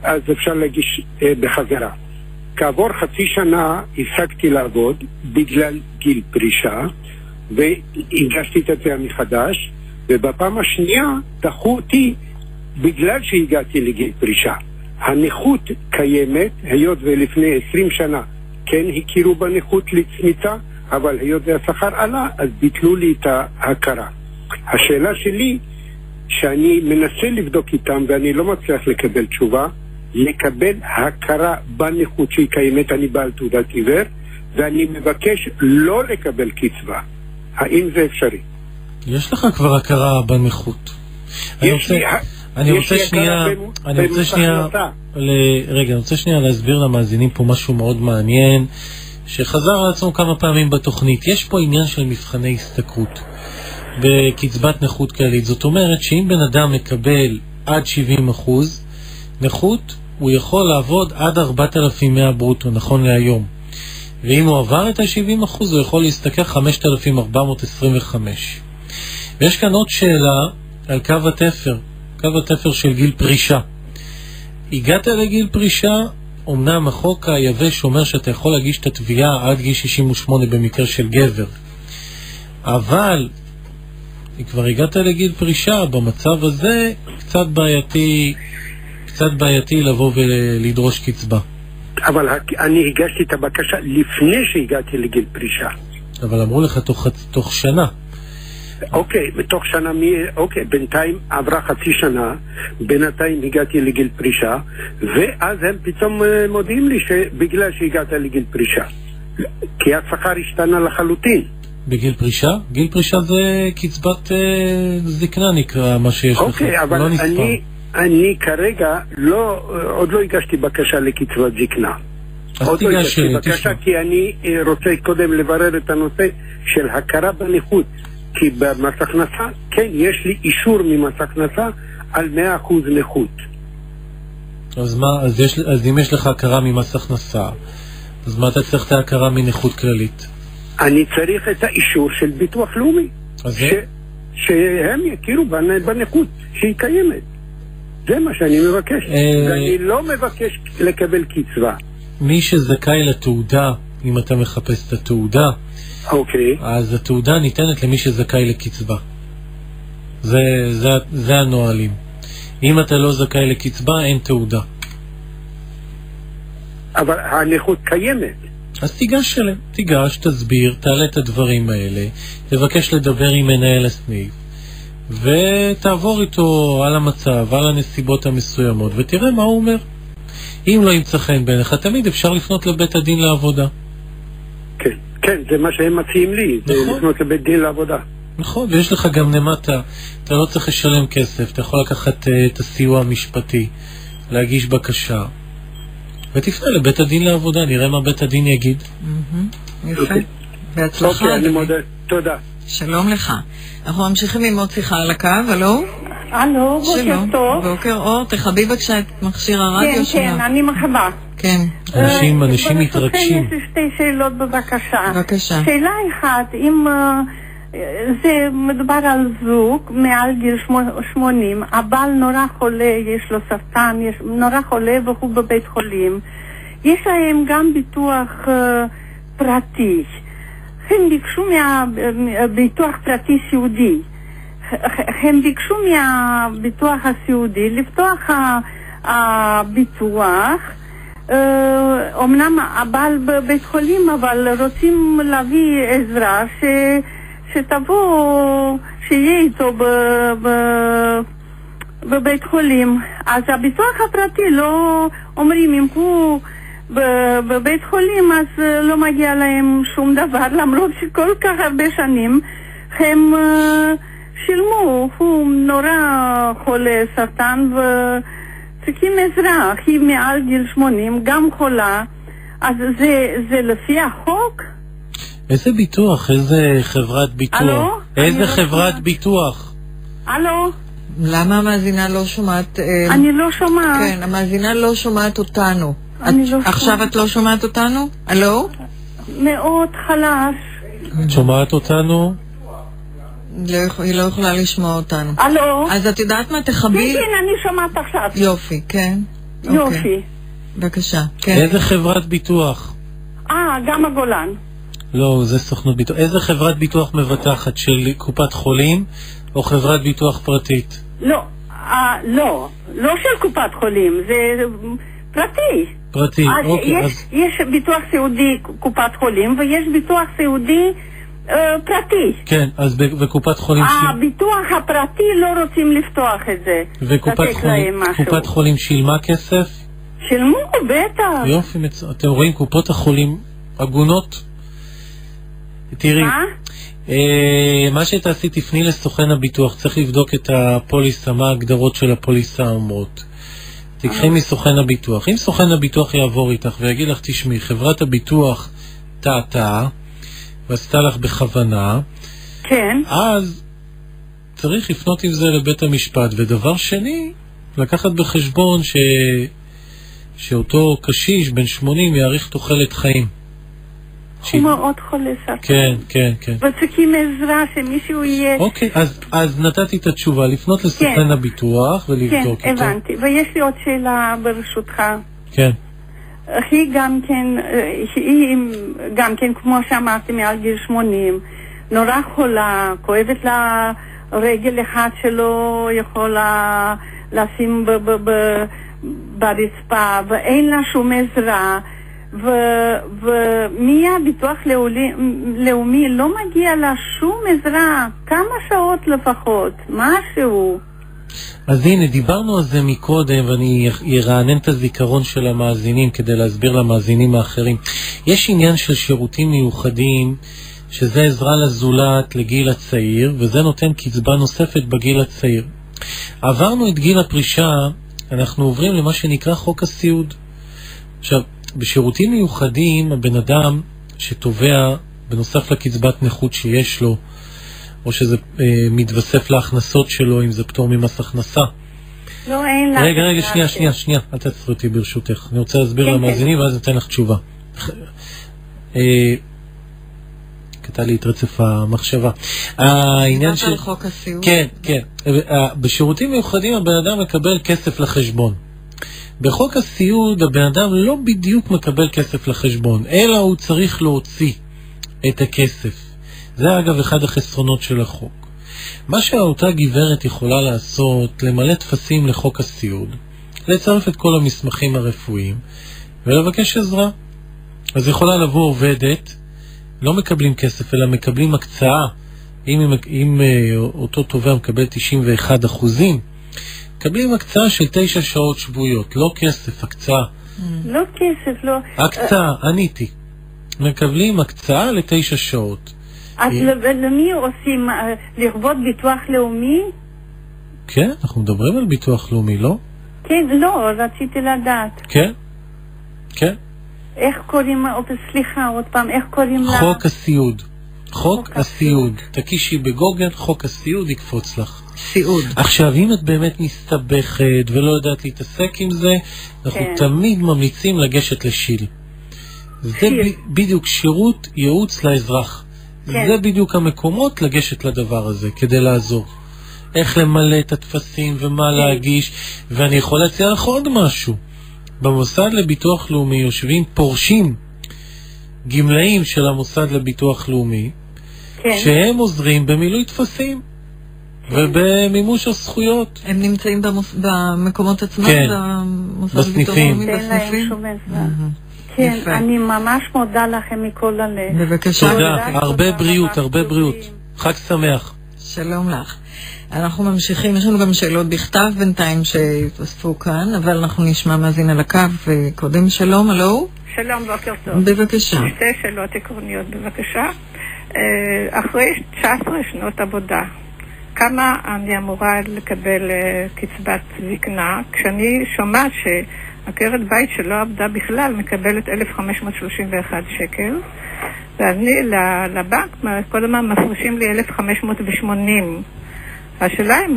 Speaker 6: אז אפשר להגיש בחזרה. כעבור חצי שנה הפסקתי לעבוד בגלל גיל פרישה, והגשתי את התביעה מחדש, ובפעם השנייה דחו אותי בגלל שהגעתי לגיל פרישה. הנכות קיימת, היות ולפני 20 שנה כן הכירו בנכות לצמיתה, אבל היות והשכר עלה, אז ביטלו לי את ההכרה. השאלה שלי, שאני מנסה לבדוק איתם ואני לא מצליח לקבל תשובה, לקבל הכרה בנכות שהיא קיימת, אני בעל תעודת עיוור, ואני מבקש לא לקבל קצבה. האם זה אפשרי?
Speaker 2: יש לך כבר הכרה בנכות. אני רוצה שנייה להסביר למאזינים פה משהו מאוד מעניין שחזר על עצמו כמה פעמים בתוכנית. יש פה עניין של מבחני הסתכרות בקצבת נכות כללית. זאת אומרת שאם בן אדם מקבל עד 70% נכות, הוא יכול לעבוד עד 4,100 ברוטו, נכון להיום. ואם הוא עבר את ה-70%, הוא יכול להסתכל 5,425. ויש כאן עוד שאלה על קו התפר של גיל פרישה. הגעת לגיל פרישה, אמנם החוק היבש אומר שאתה יכול להגיש את התביעה עד גיל 68 במקרה של גבר. אבל כבר הגעת לגיל פרישה, במצב הזה קצת בעייתי לבוא ולדרוש קצבה.
Speaker 6: אבל אני הגשתי את הבקשה לפני שהגעתי לגיל פרישה.
Speaker 2: אבל אמרו לך תוך שנה.
Speaker 6: אוקיי, בתוך שנה, בינתיים עברה חצי שנה, בינתיים הגעתי לגיל פרישה, ואז הם פתאום מודיעים לי שבגלל שהגעת לגיל פרישה. כי השכר השתנה לחלוטין.
Speaker 2: בגיל פרישה? גיל פרישה זה קצבת זקנה נקרא, מה שיש לך.
Speaker 6: אוקיי, אבל
Speaker 2: לא נספר.
Speaker 6: אני כרגע עוד לא הגשתי בקשה לקצבת זקנה.
Speaker 2: עוד לא הגשתי
Speaker 6: בקשה כי אני רוצה קודם לברר את הנושא של הכרה בנכות. כי במס הכנסה, כן, יש לי אישור ממס הכנסה על 100% נכות.
Speaker 2: אז מה, אז אם יש לך הכרה ממס הכנסה, אז מה אתה צריך את ההכרה מנכות כללית?
Speaker 6: אני צריך את האישור של ביטוח לאומי. שהם יכירו בנכות שהיא קיימת. זה מה שאני מבקש. ואני לא מבקש לקבל קצבה.
Speaker 2: מי שזכאי לתעודה, אם אתה מחפש את התעודה, אז התעודה ניתנת למי שזכאי לקצבה. זה הנועלים. אם אתה לא זכאי לקצבה, אין תעודה.
Speaker 6: אבל הנכות קיימת.
Speaker 2: אז תיגש, תסביר, תעלה את הדברים האלה, תבקש לדבר עם מנהל הסניף, ותעבור איתו על המצב, על הנסיבות המסוימות, ותראה מה הוא אומר. אם לא ימצא חן בעיניך, תמיד אפשר לפנות לבית הדין לעבודה.
Speaker 6: כן, זה מה שהם מציעים לי, זה לפנות לבית דין לעבודה.
Speaker 2: נכון, ויש לך גם למטה, אתה לא צריך לשלם כסף, אתה יכול לקחת את הסיוע המשפטי, להגיש בקשה, ותפנה לבית הדין לעבודה, נראה מה בית הדין יגיד.
Speaker 1: יפה, בהצלחה.
Speaker 6: אוקיי, אני מודה, תודה.
Speaker 1: שלום לך. אנחנו ממשיכים עם עוד שיחה על הקו, הלו?
Speaker 7: הלו, בוקר טוב.
Speaker 1: בוקר אור, תחבי בבקשה את מכשיר הרדיו שלנו.
Speaker 7: כן, אני מחבה.
Speaker 1: כן.
Speaker 2: אנשים מתרגשים.
Speaker 7: יש לי שתי שאלות בבקשה.
Speaker 1: בבקשה.
Speaker 7: שאלה אחת, אם זה מדובר על זוג מעל גיל 80, הבעל נורא חולה, יש לו סרטן, נורא חולה והוא בבית חולים. יש להם גם ביטוח פרטי. הם ביקשו מהביטוח פרטי סיעודי. הם ביקשו מהביטוח הסיעודי לפתוח הביטוח. אמנם הבעל בבית חולים, אבל רוצים להביא עזרה שתבוא, שיהיה איתו בבית חולים. אז הביטוח הפרטי לא אומרים, אם הוא בבית חולים אז לא מגיע להם שום דבר, למרות שכל כך הרבה שנים הם שילמו. הוא נורא חולה סרטן וצריכים עזרה. היא מעל גיל 80 גם חולה. אז זה לפי החוק?
Speaker 2: איזה ביטוח? איזה חברת ביטוח?
Speaker 7: אלו?
Speaker 2: איזה חברת ביטוח?
Speaker 7: אלו?
Speaker 1: למה המאזינה לא שומעת?
Speaker 7: אני לא שומעת.
Speaker 1: כן, המאזינה לא שומעת אותנו. עכשיו את לא שומעת אותנו? אלו?
Speaker 7: מאוד חלש.
Speaker 2: את שומעת אותנו?
Speaker 1: היא לא יכולה לשמוע אותנו.
Speaker 7: אלו?
Speaker 1: אז את יודעת מה? תחבי...
Speaker 7: כן, אני שומעת עכשיו.
Speaker 1: יופי, כן.
Speaker 7: יופי.
Speaker 1: בבקשה, כן.
Speaker 2: איזה חברת ביטוח?
Speaker 7: גם הגולן.
Speaker 2: לא, זה סוכנות ביטוח. איזה חברת ביטוח מבטחת? של קופת חולים או חברת ביטוח פרטית?
Speaker 7: לא, לא של קופת חולים, זה פרטי.
Speaker 2: פרטי, אוקיי.
Speaker 7: יש ביטוח סיעודי קופת חולים ויש ביטוח סיעודי פרטי.
Speaker 2: כן, אז בקופת חולים...
Speaker 7: הביטוח הפרטי לא רוצים לפתוח את זה.
Speaker 2: וקופת חולים שילמה כסף?
Speaker 7: שילמו, בטח.
Speaker 2: יופי, אתם רואים, קופות החולים הגונות, תראי, מה שתעשי, תפני לסוכן הביטוח, צריך לבדוק את הפוליסה, מה ההגדרות של הפוליסה אומרות. תקחי מסוכן הביטוח. אם סוכן הביטוח יעבור איתך ויגיד לך, תשמעי, חברת הביטוח טעתה, ועשתה לך בכוונה,
Speaker 7: כן.
Speaker 2: אז צריך לפנות עם זה לבית המשפט. ודבר שני, לקחת בחשבון שאותו קשיש בן 80 יאריך תוחלת חיים.
Speaker 7: הוא מאוד חולה סרטן.
Speaker 2: כן, כן, כן.
Speaker 7: וצריכים עזרה שמישהו יהיה...
Speaker 2: אוקיי, אז נתתי את התשובה, לפנות לסוכן הביטוח ולבדוק
Speaker 7: כן,
Speaker 2: איתו.
Speaker 7: הבנתי. ויש לי עוד שאלה ברשותך.
Speaker 2: כן.
Speaker 7: היא גם כן, כמו שאמרתי, מעל גיל 80, נורא חולה, כואבת לה רגל אחת שלא יכולה לשים ברצפה, ואין לה שום עזרה. ומהביטוח לאומי לא מגיע לה שום עזרה, כמה שעות לפחות, משהו.
Speaker 2: אז הנה, דיברנו על זה מקודם, ואני ארענן את הזיכרון של המאזינים כדי להסביר למאזינים האחרים. יש עניין של שירותים מיוחדים, שזה עזרה לזולת לגיל הצעיר, וזה נותן קצבה נוספת בגיל הצעיר. עברנו את גיל הפרישה, אנחנו עוברים למה שנקרא חוק הסיעוד. עכשיו, בשירותים מיוחדים, הבן אדם שתובע בנוסף לקצבת נכות שיש לו, או שזה מתווסף להכנסות שלו, אם זה פטור ממס הכנסה.
Speaker 7: לא, אין לה...
Speaker 2: רגע, שנייה, אל תעצרי אותי ברשותך. אני רוצה להסביר למאזינים ואז נתן לך תשובה. קטע לי את רצף המחשבה. העניין
Speaker 1: של... חוק הסיעוד.
Speaker 2: כן. בשירותים מיוחדים הבן אדם מקבל כסף לחשבון. בחוק הסיעוד הבן אדם לא בדיוק מקבל כסף לחשבון, אלא הוא צריך להוציא את הכסף. זה אגב אחד החסרונות של החוק. מה שאותה גברת יכולה לעשות, למלא תפסים לחוק הסיעוד, לצרף את כל המסמכים הרפואיים ולבקש עזרה. אז יכולה לבוא עובדת, לא מקבלים כסף אלא מקבלים הקצאה. אם אותו תובע מקבל 91%, מקבלים הקצאה של 9 שעות שבועיות, לא כסף, הקצאה.
Speaker 7: לא כסף, לא...
Speaker 2: הקצאה, עניתי. מקבלים הקצאה ל9 שעות.
Speaker 7: אז למי עושים? לכבוד ביטוח לאומי?
Speaker 2: כן, אנחנו מדברים על ביטוח לאומי, לא?
Speaker 7: כן, לא, רציתי לדעת.
Speaker 2: כן.
Speaker 7: איך קוראים, סליחה, עוד פעם, איך קוראים לה?
Speaker 2: חוק הסיעוד. חוק הסיעוד. תקישי בגוגל, חוק הסיעוד יקפוץ לך.
Speaker 1: סיעוד.
Speaker 2: עכשיו, אם את באמת מסתבכת ולא יודעת להתעסק עם זה, אנחנו תמיד ממליצים לגשת לשיל. זה בדיוק שירות ייעוץ לאזרח. זה בדיוק המקומות לגשת לדבר הזה, כדי לעזור. איך למלא את התפסים ומה להגיש, ואני יכול להציע לך עוד משהו. במוסד לביטוח לאומי יושבים פורשים, גמלאים של המוסד לביטוח לאומי, שהם עוזרים במילוי תפסים. ובמימוש הזכויות.
Speaker 1: הם נמצאים במקומות עצמם?
Speaker 2: כן, בסניפים.
Speaker 7: כן, אני ממש מודה לכם מכל הלב.
Speaker 1: בבקשה.
Speaker 2: תודה, הרבה בריאות. חג שמח.
Speaker 1: שלום לך. אנחנו ממשיכים, יש לנו גם שאלות בכתב בינתיים שהתווספו כאן, אבל אנחנו נשמע מאזין על הקו. קודם שלום, הלו?
Speaker 8: שלום, בוקר טוב.
Speaker 1: בבקשה.
Speaker 8: שתי שאלות עקרוניות, בבקשה. אחרי 19 שנות עבודה, כמה אני אמורה לקבל קצבת זקנה, כשאני שומעת שעקרת בית שלא עבדה בכלל מקבלת 1,531 שקל, ואני לבנק כל הזמן מפרישים לי 1,580. השאלה אם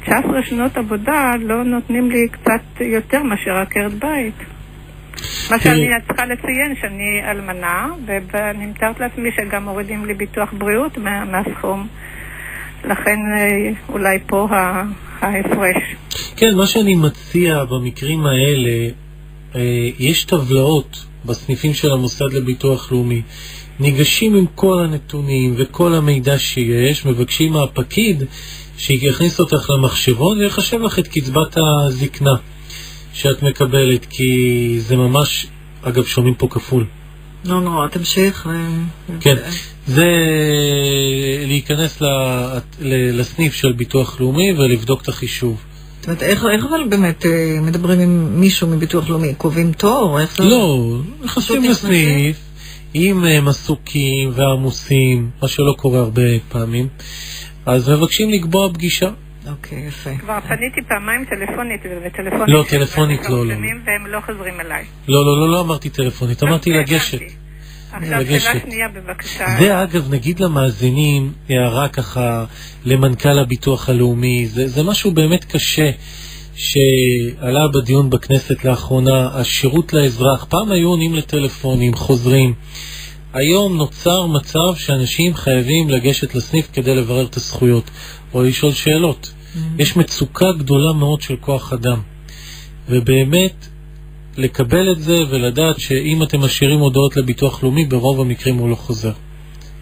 Speaker 8: 19 שנות עבודה לא נותנים לי קצת יותר מאשר עקרת בית. מה שאני צריכה לציין שאני אלמנה, ואני מתארת לעצמי שגם מורידים לי ביטוח בריאות מהסכום. לכן אולי פה ההפרש.
Speaker 2: כן, מה שאני מציע במקרים האלה, יש טבלאות בסניפים של המוסד לביטוח לאומי. ניגשים עם כל הנתונים וכל המידע שיש, מבקשים מהפקיד שיכניס אותך למחשבון ויחשב לך את קצבת הזקנה שאת מקבלת, כי זה ממש, אגב, שומעים פה כפול.
Speaker 1: לא, תמשיך.
Speaker 2: כן, זה להיכנס לסניף של ביטוח לאומי ולבדוק את החישוב.
Speaker 1: זאת אומרת, איך אבל באמת מדברים עם מישהו מביטוח לאומי? קובעים תור?
Speaker 2: לא, נכנסים לסניף, אם הם עסוקים ועמוסים, מה שלא קורה הרבה פעמים, אז מבקשים לקבוע פגישה.
Speaker 1: אוקיי, יפה.
Speaker 8: כבר פניתי פעמיים טלפונית וטלפונית.
Speaker 2: לא, טלפונית לא.
Speaker 8: והם לא חוזרים אליי.
Speaker 2: לא אמרתי טלפונית, אמרתי לגשת.
Speaker 8: עכשיו שאלה שנייה בבקשה.
Speaker 2: זה אגב, נגיד למאזינים, הערה ככה למנכ"ל הביטוח הלאומי, זה משהו באמת קשה שעלה בדיון בכנסת לאחרונה, השירות לאזרח. פעם היו עונים לטלפונים, חוזרים. היום נוצר מצב שאנשים חייבים לגשת לסניף כדי לברר את הזכויות או לשאול שאלות. יש מצוקה גדולה מאוד של כוח אדם, ובאמת לקבל את זה ולדעת שאם אתם משאירים הודעות לביטוח לאומי, ברוב המקרים הוא לא חוזר.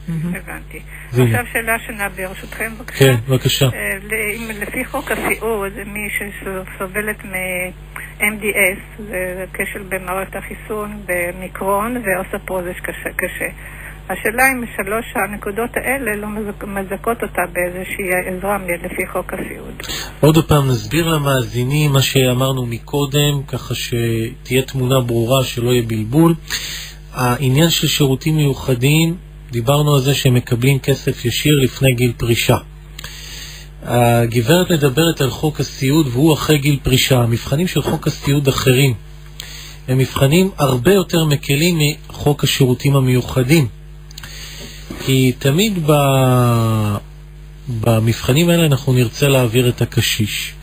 Speaker 8: הבנתי. עכשיו שאלה שנה ברשותכם, בבקשה.
Speaker 2: כן, בבקשה.
Speaker 8: לפי חוק הסיעוד, מי שסובלת מ-MDS, זה כשל במערכת החיסון, במיקרון, ועושה פרוזש קשה. השאלה אם 3 הנקודות האלה לא מזכות אותה באיזושהי עזרה לפי חוק הסיעוד.
Speaker 2: עוד פעם נסביר למאזינים מה שאמרנו מקודם, ככה שתהיה תמונה ברורה, שלא יהיה בלבול. העניין של שירותים מיוחדים, דיברנו על זה שהם מקבלים כסף ישיר לפני גיל פרישה. הגברת מדברת על חוק הסיעוד והוא אחרי גיל פרישה. המבחנים של חוק הסיעוד אחרים הם מבחנים הרבה יותר מקלים מחוק השירותים המיוחדים, כי תמיד במבחנים האלה אנחנו נרצה להעביר את הקשיש.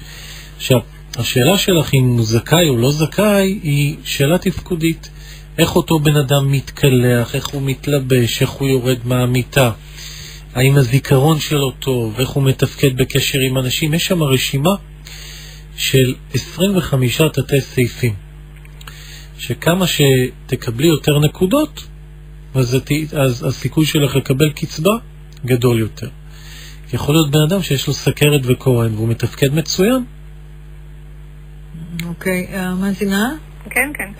Speaker 2: עכשיו, השאלה שלך אם הוא זכאי או לא זכאי היא שאלה תפקודית. איך אותו בן אדם מתקלח, איך הוא מתלבש, איך הוא יורד מהמיטה, האם הזיכרון שלו טוב, איך הוא מתפקד בקשר עם אנשים. יש שם רשימה של 25 תתי סעיפים, שכמה שתקבלי יותר נקודות, אז הסיכוי שלך לקבל קצבה גדול יותר. יכול להיות בן אדם שיש לו סכרת וקורן והוא מתפקד מצוין.
Speaker 1: אוקיי, מאזינה?
Speaker 8: כן.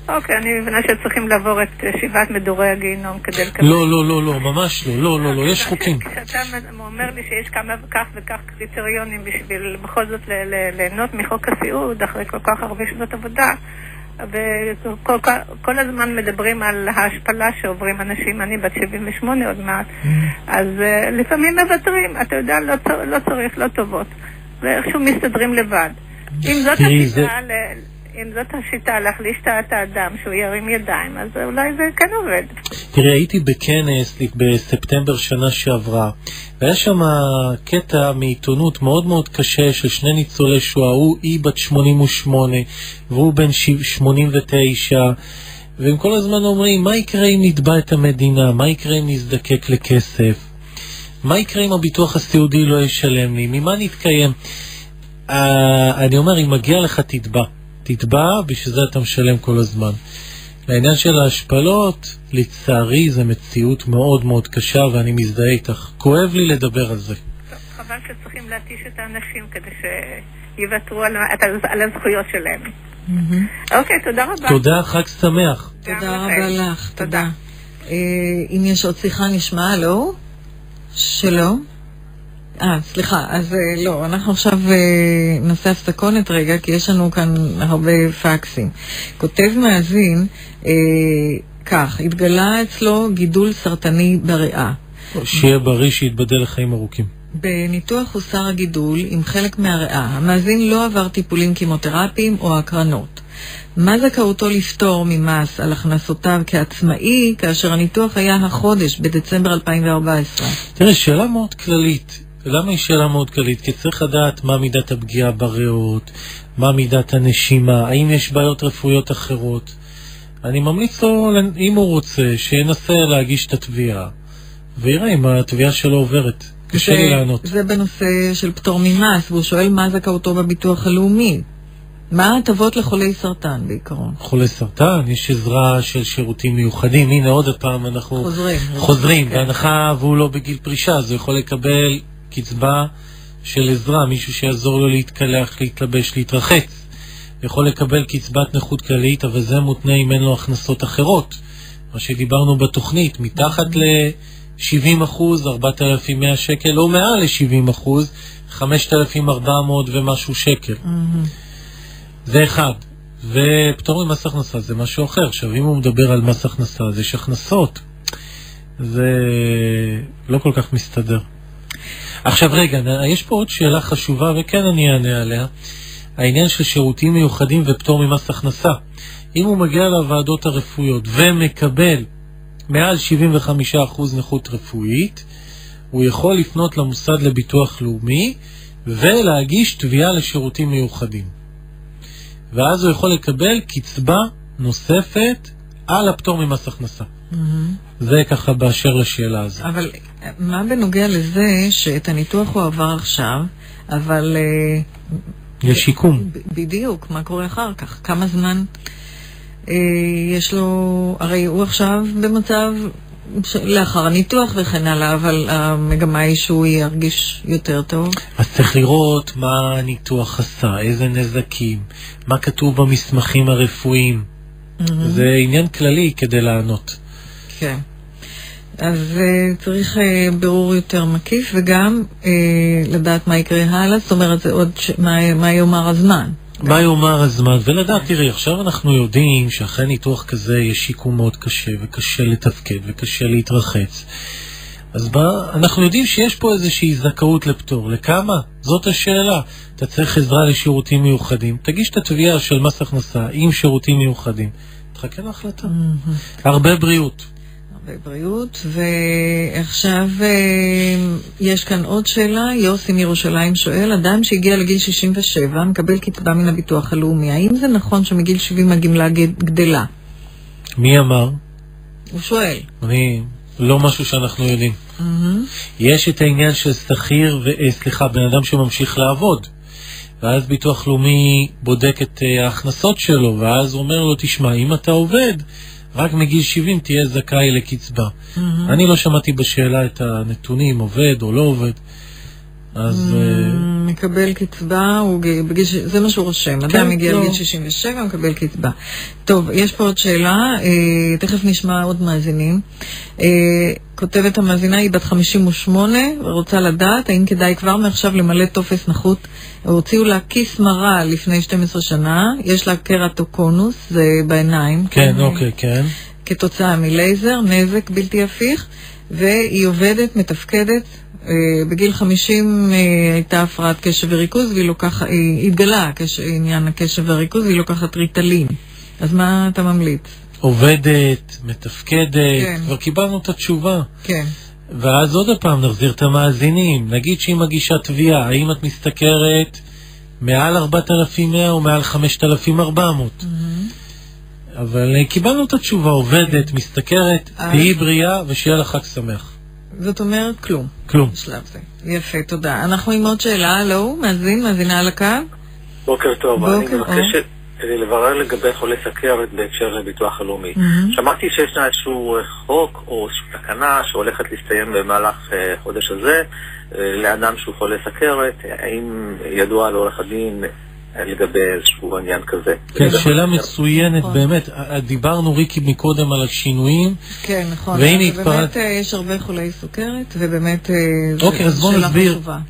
Speaker 1: אוקיי,
Speaker 8: אני מבינה שצריכים לעבור את 7 מדורי הגיהינום כדי לקבל.
Speaker 2: לא, ממש לא, יש חוקים.
Speaker 8: כשאתה אומר לי שיש כך וכך קריטריונים בשביל בכל זאת ליהנות מחוק הסיעוד אחרי כל כך הרבה שנות עבודה, וכל הזמן מדברים על ההשפלה שעוברים אנשים, אני בת 78 עוד מעט, אז לפעמים מבטרים, אתה יודע, לא צריך, לא טובות, ואיכשהו מסתדרים לבד. אם זאת השיטה להחליש את האדם שהוא ירים ידיים, אז אולי זה כן עובד.
Speaker 2: תראי, הייתי בכנס בספטמבר שנה שעברה, והיה שם קטע מעיתונות מאוד מאוד קשה של 2 ניצולי שואה, היא בת 88 והוא בן 89, והם כל הזמן אומרים, מה יקרה אם נתבע את המדינה? מה יקרה אם נזדקק לכסף? מה יקרה אם הביטוח הסיעודי לא ישלם לי? ממה נתקיים? אני אומר, אם מגיע לך תתבע, בשביל זה אתה משלם כל הזמן. לעניין של ההשפלות, לצערי זה מציאות מאוד מאוד קשה ואני מזדהה איתך. כואב לי לדבר על זה.
Speaker 8: חבל שצריכים להתיש את האנשים כדי שיוותרו על הזכויות שלהם. אוקיי, תודה רבה.
Speaker 2: תודה, חג שמח.
Speaker 1: תודה רבה לך, תודה. אם יש עוד שיחה נשמע, לא? שלום? סליחה, אז לא, אנחנו עכשיו נעשה הפסקונת רגע, כי יש לנו כאן הרבה פקסים. כותב מאזין, כך, התגלה אצלו גידול סרטני בריאה.
Speaker 2: שיהיה בריא, שיתבדל לחיים ארוכים.
Speaker 1: בניתוח הוסר הגידול עם חלק מהריאה. המאזין לא עבר טיפולים כימותרפיים או הקרנות. מה זכאותו לפטור ממס על הכנסותיו כעצמאי, כאשר הניתוח היה החודש בדצמבר 2014?
Speaker 2: תראה, שאלה מאוד כללית. למה היא שאלה מאוד כללית? כי צריך לדעת מה מידת הפגיעה בריאות, מה מידת הנשימה, האם יש בעיות רפואיות אחרות. אני ממליץ לו, אם הוא רוצה, שינסה להגיש את התביעה, ויראה אם התביעה שלו עוברת. קשה לי לענות.
Speaker 1: זה בנושא של פטור ממס, והוא שואל מה זכאותו בביטוח הלאומי. מה ההטבות לחולי סרטן בעיקרון?
Speaker 2: חולי סרטן, יש עזרה של שירותים מיוחדים. הנה עוד פעם אנחנו חוזרים. בהנחה והוא לא בגיל פרישה, אז הוא יכול לקבל קצבה של עזרה, מישהו שיעזור לו להתקלח, להתלבש, להתרחץ. יכול לקבל קצבת נכות כללית, אבל זה מותנה אם אין לו הכנסות אחרות. מה שדיברנו בתוכנית, מתחת ל-70%, 4,100 שקל, או מעל ל-70%, 5,400 ומשהו שקל. זה אחד. ופטור ממס הכנסה זה משהו אחר. עכשיו, אם הוא מדבר על מס הכנסה, אז יש הכנסות. זה לא כל כך מסתדר. עכשיו רגע, יש פה עוד שאלה חשובה, וכן אני אענה עליה. העניין של שירותים מיוחדים ופטור ממס הכנסה. אם הוא מגיע לוועדות הרפואיות ומקבל מעל 75% נכות רפואית, הוא יכול לפנות למוסד לביטוח לאומי ולהגיש תביעה לשירותים מיוחדים. ואז הוא יכול לקבל קצבה נוספת על הפטור ממס הכנסה. זה ככה באשר לשאלה הזו.
Speaker 1: אבל מה בנוגע לזה שאת הניתוח הוא עבר עכשיו, אבל...
Speaker 2: יש שיקום.
Speaker 1: בדיוק, מה קורה אחר כך? כמה זמן יש לו... הרי הוא עכשיו במצב לאחר הניתוח וכן הלאה, אבל המגמה היא שהוא ירגיש יותר טוב.
Speaker 2: אז צריך לראות מה הניתוח עשה, איזה נזקים, מה כתוב במסמכים הרפואיים. זה עניין כללי כדי לענות.
Speaker 1: כן. אז צריך ברור יותר מקיף, וגם לדעת מה יקרה הלאה, זאת אומרת, מה יאמר הזמן.
Speaker 2: מה יאמר הזמן, ולדעת, תראי, עכשיו אנחנו יודעים שאחרי ניתוח כזה יש שיקום מאוד קשה, וקשה לתפקד, וקשה להתרחץ. אז אנחנו יודעים שיש פה איזושהי זכאות לפטור. לכמה? זאת השאלה. אתה צריך עזרה לשירותים מיוחדים. תגיש את התביעה של מס הכנסה עם שירותים מיוחדים. תחכה להחלטה. הרבה בריאות.
Speaker 1: הרבה בריאות. ועכשיו יש כאן עוד שאלה. יוסי מירושלים שואל, אדם שהגיע לגיל 67 מקבל קצבה מן הביטוח הלאומי. האם זה נכון שמגיל 70 הגמלה גדלה?
Speaker 2: מי אמר?
Speaker 1: הוא שואל.
Speaker 2: לא משהו שאנחנו יודעים. יש את העניין של שכיר בן אדם שממשיך לעבוד, ואז ביטוח לאומי בודק את ההכנסות שלו, ואז הוא אומר לו, תשמע, אם אתה עובד רק מגיל 70 תהיה זכאי לקצבה. אני לא שמעתי בשאלה את הנתונים, עובד או לא עובד. אז
Speaker 1: מקבל קצבה, זה מה שהוא רושם, אדם מגיע לגיל 67, מקבל קצבה. טוב, יש פה עוד שאלה, תכף נשמע עוד מאזינים. כותבת המאזינה, היא בת 58, ורוצה לדעת האם כדאי כבר מעכשיו למלא טופס נכות. הוציאו לה כיס מרה לפני 12 שנה, יש לה קרטוקונוס, זה בעיניים.
Speaker 2: כן, אוקיי, כן.
Speaker 1: כתוצאה מלייזר, נזק בלתי הפיך, והיא עובדת, מתפקדת. בגיל 50 הייתה הפרעת קשב וריכוז, והיא לוקחת, התגלה עניין הקשב וריכוז, והיא לוקחת ריטלין. אז מה אתה ממליץ?
Speaker 2: עובדת, מתפקדת, כן. כבר קיבלנו את התשובה.
Speaker 1: כן.
Speaker 2: ואז עוד פעם נחזיר את המאזינים. נגיד שהיא מגישה תביעה, האם את מסתכרת מעל 4,100 או מעל 5,400? אבל קיבלנו את התשובה, עובדת, מסתכרת, תהי בריאה ושיהיה לך חג שמח.
Speaker 1: זאת אומרת כלום.
Speaker 2: כלום.
Speaker 1: בשלב זה. יפה, תודה. אנחנו עם עוד שאלה, הלו, מאזינה על הקו.
Speaker 9: בוקר טוב, אני מבקשת לברר לגבי חולי סכרת בהקשר לביטוח הלאומי. שמעתי שישנה איזשהו חוק או תקנה שהולכת להסתיים במהלך חודש הזה לאדם שהוא חולה סכרת. האם ידוע לעורך הדין לגבי איזשהו עניין כזה?
Speaker 2: כן, שאלה מצוינת, באמת. דיברנו ריקי מקודם על השינויים.
Speaker 1: כן, נכון. ובאמת יש הרבה חולי סוכרת, ובאמת
Speaker 2: אוקיי, אז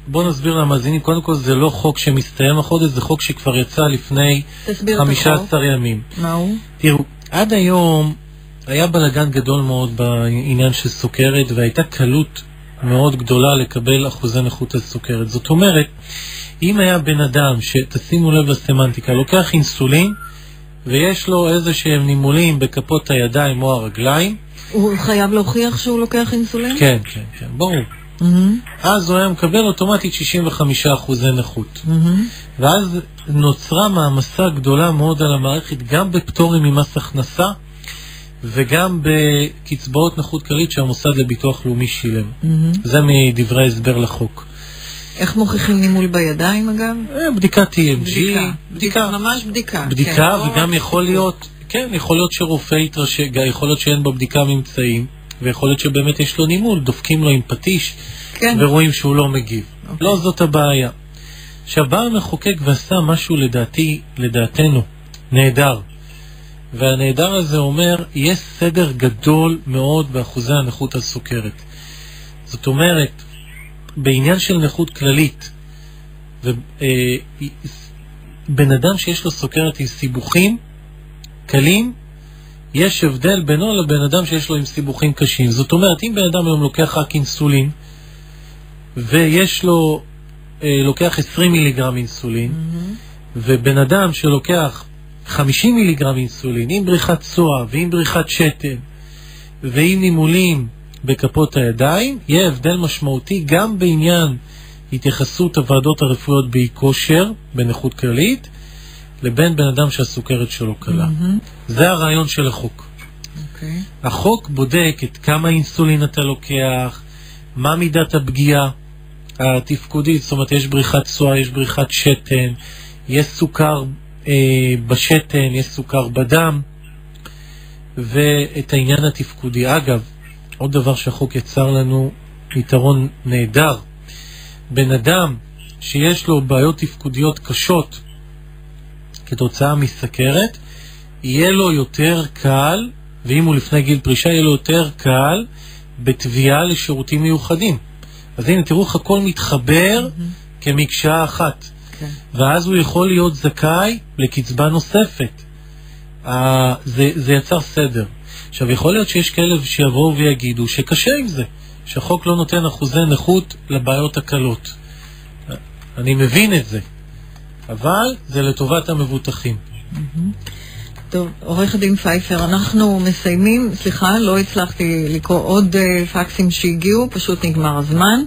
Speaker 2: בוא נסביר למאזינים. קודם כל זה לא חוק שמסתיים החודש, זה חוק שכבר יצא לפני 15 ימים.
Speaker 1: מה הוא?
Speaker 2: תראו, עד היום היה בלגן גדול מאוד בעניין של סוכרת, והייתה קלות מאוד גדולה לקבל אחוזי נכות על סוכרת. זאת אומרת, אם היה בן אדם שתשימו לב לסמנטיקה, לוקח אינסולין ויש לו איזה שהם נימולים בכפות הידיים או הרגליים,
Speaker 1: הוא חייב להוכיח שהוא לוקח אינסולין?
Speaker 2: כן, כן, כן, ברור. אז הוא היה מקבל אוטומטית 65% נכות. ואז נוצרה מעמסה גדולה מאוד על המערכת, גם בפטורים ממס הכנסה וגם בקצבאות נכות כללית שהמוסד לביטוח לאומי שילם. זה מדברי הסבר לחוק.
Speaker 1: איך מוכיחים נימול בידיים אגב?
Speaker 2: בדיקת TMG.
Speaker 1: בדיקה. ממש בדיקה.
Speaker 2: בדיקה, וגם יכול להיות, כן, יכול להיות שרופא יתרשג, יכול להיות שאין בבדיקה ממצאים, ויכול להיות שבאמת יש לו נימול, דופקים לו עם פטיש, ורואים שהוא לא מגיב. לא זאת הבעיה. שבא המחוקק ועשה משהו לדעתנו, נהדר. והנהדר הזה אומר, יש סדר גדול מאוד באחוזי הנכות על סוכרת. זאת אומרת, בעניין של נכות כללית, בן אדם שיש לו סוכרת עם סיבוכים קלים, יש הבדל בינו לבן אדם שיש לו עם סיבוכים קשים. זאת אומרת, אם בן אדם היום לוקח רק אינסולין, ויש לו, לוקח 20 מיליגרם אינסולין, ובן אדם שלוקח 50 מיליגרם אינסולין, עם בריחת צוע, ועם בריחת שתן, ועם נימולים בכפות הידיים, יהיה הבדל משמעותי גם בעניין התייחסות הוועדות הרפואיות באי כושר, בנכות כללית, לבין בן אדם שהסוכרת שלו קלה. זה הרעיון של החוק. החוק בודק את כמה אינסולין אתה לוקח, מה מידת הפגיעה התפקודית, זאת אומרת, יש בריחת צוע, יש בריחת שתן, יש סוכר בשתן, יש סוכר בדם, ואת העניין התפקודי. אגב, עוד דבר שהחוק יצר לנו יתרון נהדר, בן אדם שיש לו בעיות תפקודיות קשות כתוצאה מסכרת, יהיה לו יותר קל, ואם הוא לפני גיל פרישה, יהיה לו יותר קל בתביעה לשירותים מיוחדים. אז הנה, תראו איך הכל מתחבר כמקשה אחת. ואז הוא יכול להיות זכאי לקצבה נוספת. זה יצר סדר. עכשיו, יכול להיות שיש כאלה שיבואו ויגידו שקשה עם זה, שהחוק לא נותן אחוזי נכות לבעיות הקלות. אני מבין את זה, אבל זה לטובת המבוטחים.
Speaker 1: טוב, עורך הדין פייפר, אנחנו מסיימים, סליחה, לא הצלחתי לקרוא עוד פקסים שהגיעו, פשוט נגמר הזמן,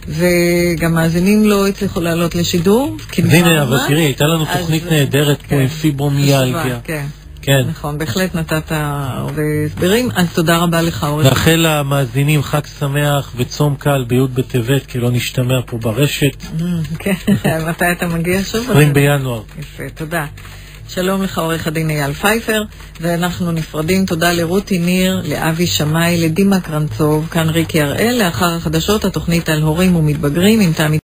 Speaker 1: וגם מאזינים לא הצליחו לעלות לשידור.
Speaker 2: אז הנה, אבל תראי, הייתה לנו תוכנית נהדרת פה עם פיברומיאלגיה.
Speaker 1: כן. נכון, בהחלט נתת הרבה הסברים, אז תודה רבה לך, עורך.
Speaker 2: לאחל למאזינים חג שמח וצום קל בי' בטבת, כי לא נשתמע פה ברשת.
Speaker 1: כן, מתי אתה מגיע שוב?
Speaker 2: 20 בינואר.
Speaker 1: יפה, תודה. שלום לך, עורך הדין אייל פייפר, ואנחנו נפרדים. תודה לרותי ניר, לאבי שמאי, לדימה קרנצוב, כאן ריקי הראל. לאחר החדשות, התוכנית על הורים ומתבגרים עם תמי